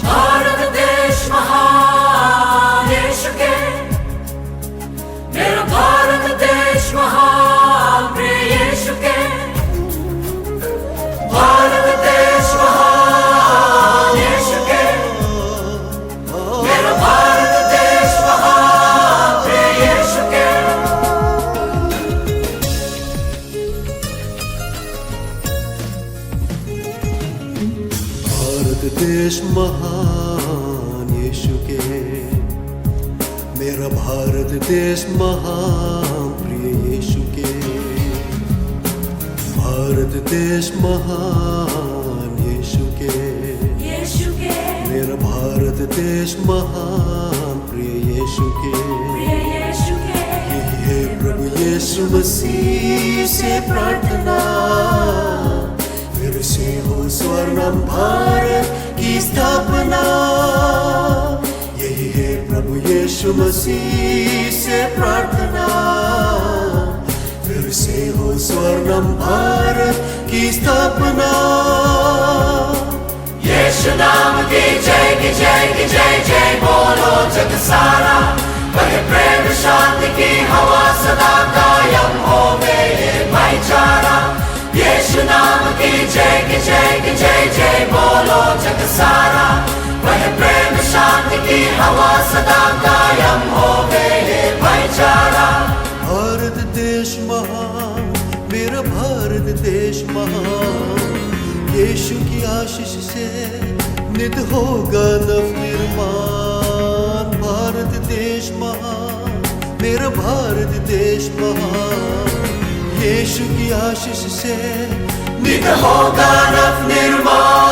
Speaker 2: आ
Speaker 5: भारत देश महान यीशु के, मेरा भारत देश महान प्रिय यीशु के। भारत देश महान यीशु के, मेरा भारत देश महान प्रिय यीशु के। यही है प्रभु यीशु मसीह से प्रार्थना, फिर से हो स्वर्णम भारत की स्थापना। यही है प्रभु यीशु मसीह से प्रार्थना, फिर से हो स्वर्णम भारत की स्थापना।
Speaker 2: यीशु नाम की जय की जय की जय जय बोलो जग सारा, वह प्रेम शांति की हवा सदा कायम हो ये भाईचारा। यीशु नाम की जय की जय की जय जय बोलो जग सारा, वह प्रेम शांति की हवा सदा कायम हो ये भाईचारा।
Speaker 5: भारत देश महान, मेरा भारत देश महान, यीशु की आशीष से नित होगा नव निर्माण। भारत देश महान, मेरा भारत देश महान, यीशु की आशीष से
Speaker 2: नित होगा नव निर्माण।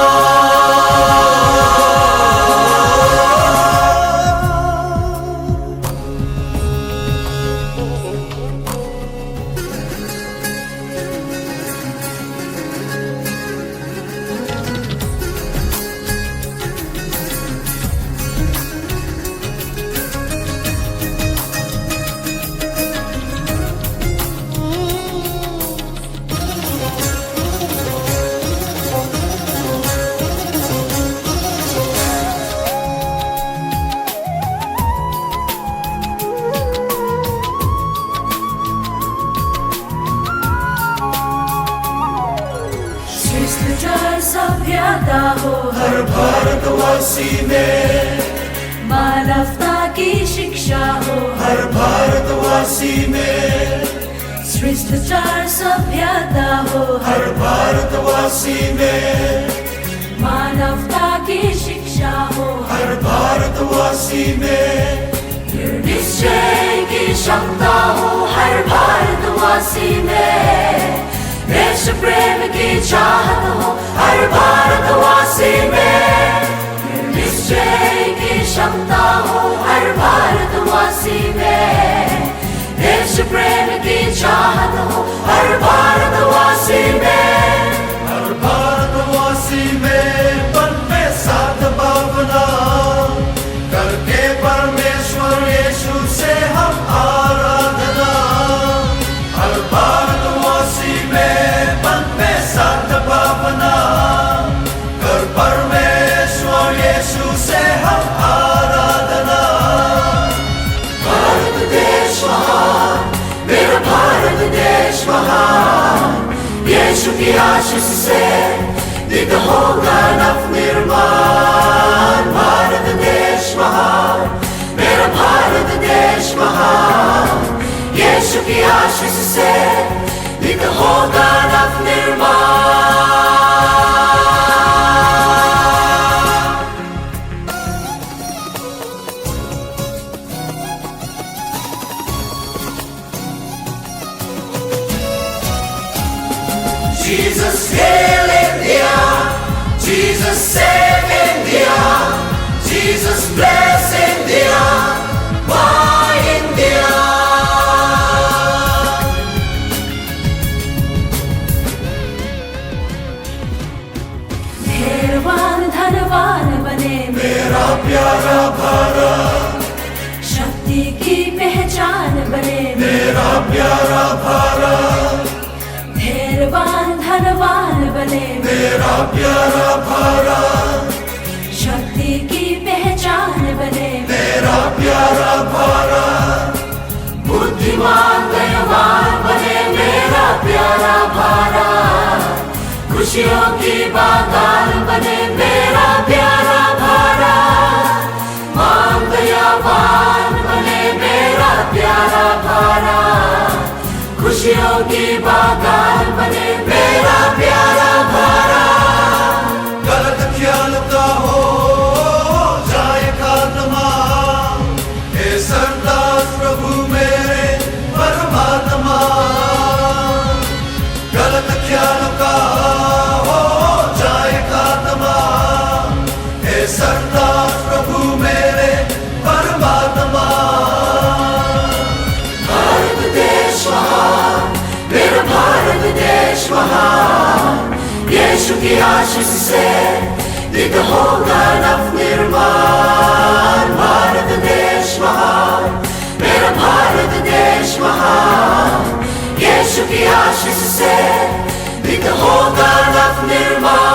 Speaker 2: सभ्यता हो
Speaker 5: हर भारतवासी में,
Speaker 2: मानवता की शिक्षा हो
Speaker 5: हर भारतवासी में,
Speaker 2: शिष्टाचार सभ्यता हो
Speaker 5: हर भारतवासी में,
Speaker 2: मानवता की शिक्षा हो
Speaker 5: हर भारतवासी में,
Speaker 2: निश्चय की क्षमता हो हर भारतवासी में, देश प्रेम की चाहत हो हर भारतवासी में, निश्चय की क्षमता हो हर भारतवासी में, देश प्रेम की चाहत हो हर भारतवासी में।
Speaker 5: हर भारतवासी में मन में साथ भावना करके परमेश्वर यीशु से हम आराधना। हर भारतवासी में मन में साथ भावना कर परमेश्वर यीशु से हम आराधना।
Speaker 2: भारत देश महान, मेरा भारत देश महान, यीशु की आशीष से नित होगा नव निर्माण। भारत देश महान, मेरा भारत देश महान, यीशु की आशीष से नित होगा नव निर्माण। Jesus heal India, Jesus save India, Jesus bless India, my India. धैर्यवान धनवान बने
Speaker 5: मेरा प्यारा भारत,
Speaker 2: शक्ति की पहचान बने
Speaker 5: मेरा प्यारा भारत,
Speaker 2: धैर्यवान धनवान बने
Speaker 5: मेरा प्यारा भारत,
Speaker 2: शक्ति की पहचान बने
Speaker 5: मेरा प्यारा भारत,
Speaker 2: बुद्धिमान दयावान बने मेरा प्यारा भारत, खुशियों की बागान बने मेरा प्यारा भारत, मान दयावान बने मेरा प्यारा भारत, खुशियों की बागान बने मेरा प्यारा भारत।
Speaker 5: गलत ख्याल का
Speaker 2: की आशीष से नित होगा नवनिर्माण। भारत देश महान, मेरा भारत देश महान। यीशु की आशीष से नित होगा नवनिर्माण।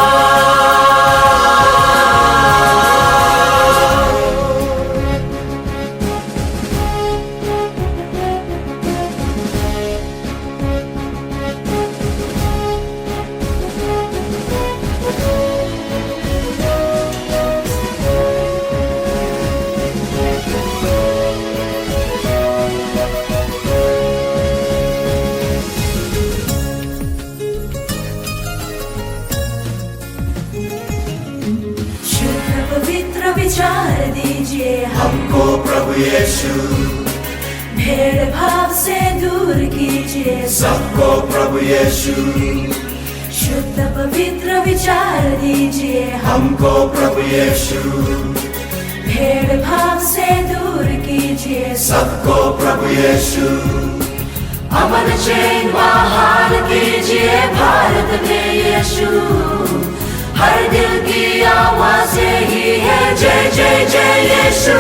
Speaker 6: विचार दीजिए
Speaker 2: हमको प्रभु यीशु,
Speaker 6: भेदभाव से दूर कीजिए
Speaker 2: सबको प्रभु यीशु।
Speaker 6: शुद्ध पवित्र विचार दीजिए
Speaker 2: हमको प्रभु यीशु,
Speaker 6: भेदभाव से दूर कीजिए
Speaker 2: सबको प्रभु यीशु। अमन चैन बहाल कीजिए भारत में यीशु। हर दिल की आवाज यही है जय जय जय यीशु।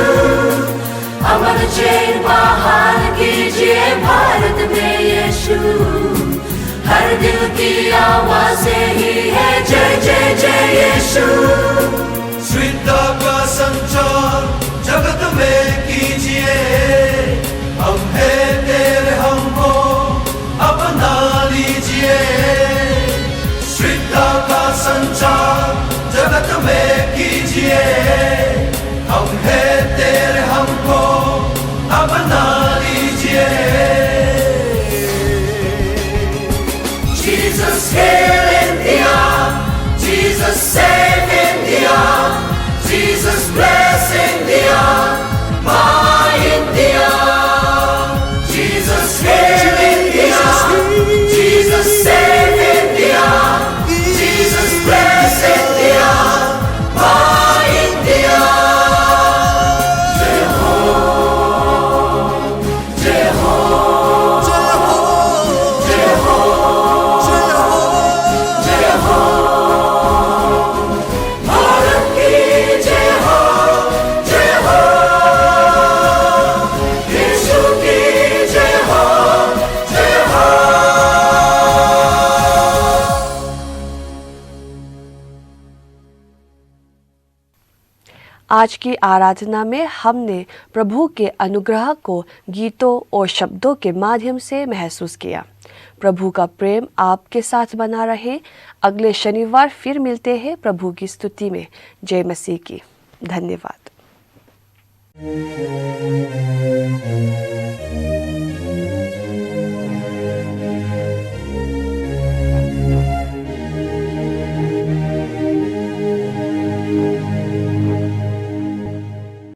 Speaker 2: अमन चैन बहाल कीजिए भारत में यीशु। हर दिल की आवाज यही है जय जय जय यीशु।
Speaker 5: श्रद्धा का संचार जगत में कीजिए। हम है तेरे, हमको अपना लीजिए। श्रद्धा का संचार जगत में कीजिए। हम है तेरे, हमको अपना लीजिए।
Speaker 2: Jesus heal India, Jesus save India, Jesus bless India, my India. Jesus heal India, Jesus save India, Jesus bless India, my India. Jai Ho, Jai Ho, Jai Ho, Jai Ho, Jai Ho। Bharat की जय हो, जय हो। यीशु की जय हो, जय हो।
Speaker 1: आज की आराधना में हमने प्रभु के अनुग्रह को गीतों और शब्दों के माध्यम से महसूस किया। प्रभु का प्रेम आपके साथ बना रहे। अगले शनिवार फिर मिलते हैं प्रभु की स्तुति में। जय मसीह की। धन्यवाद।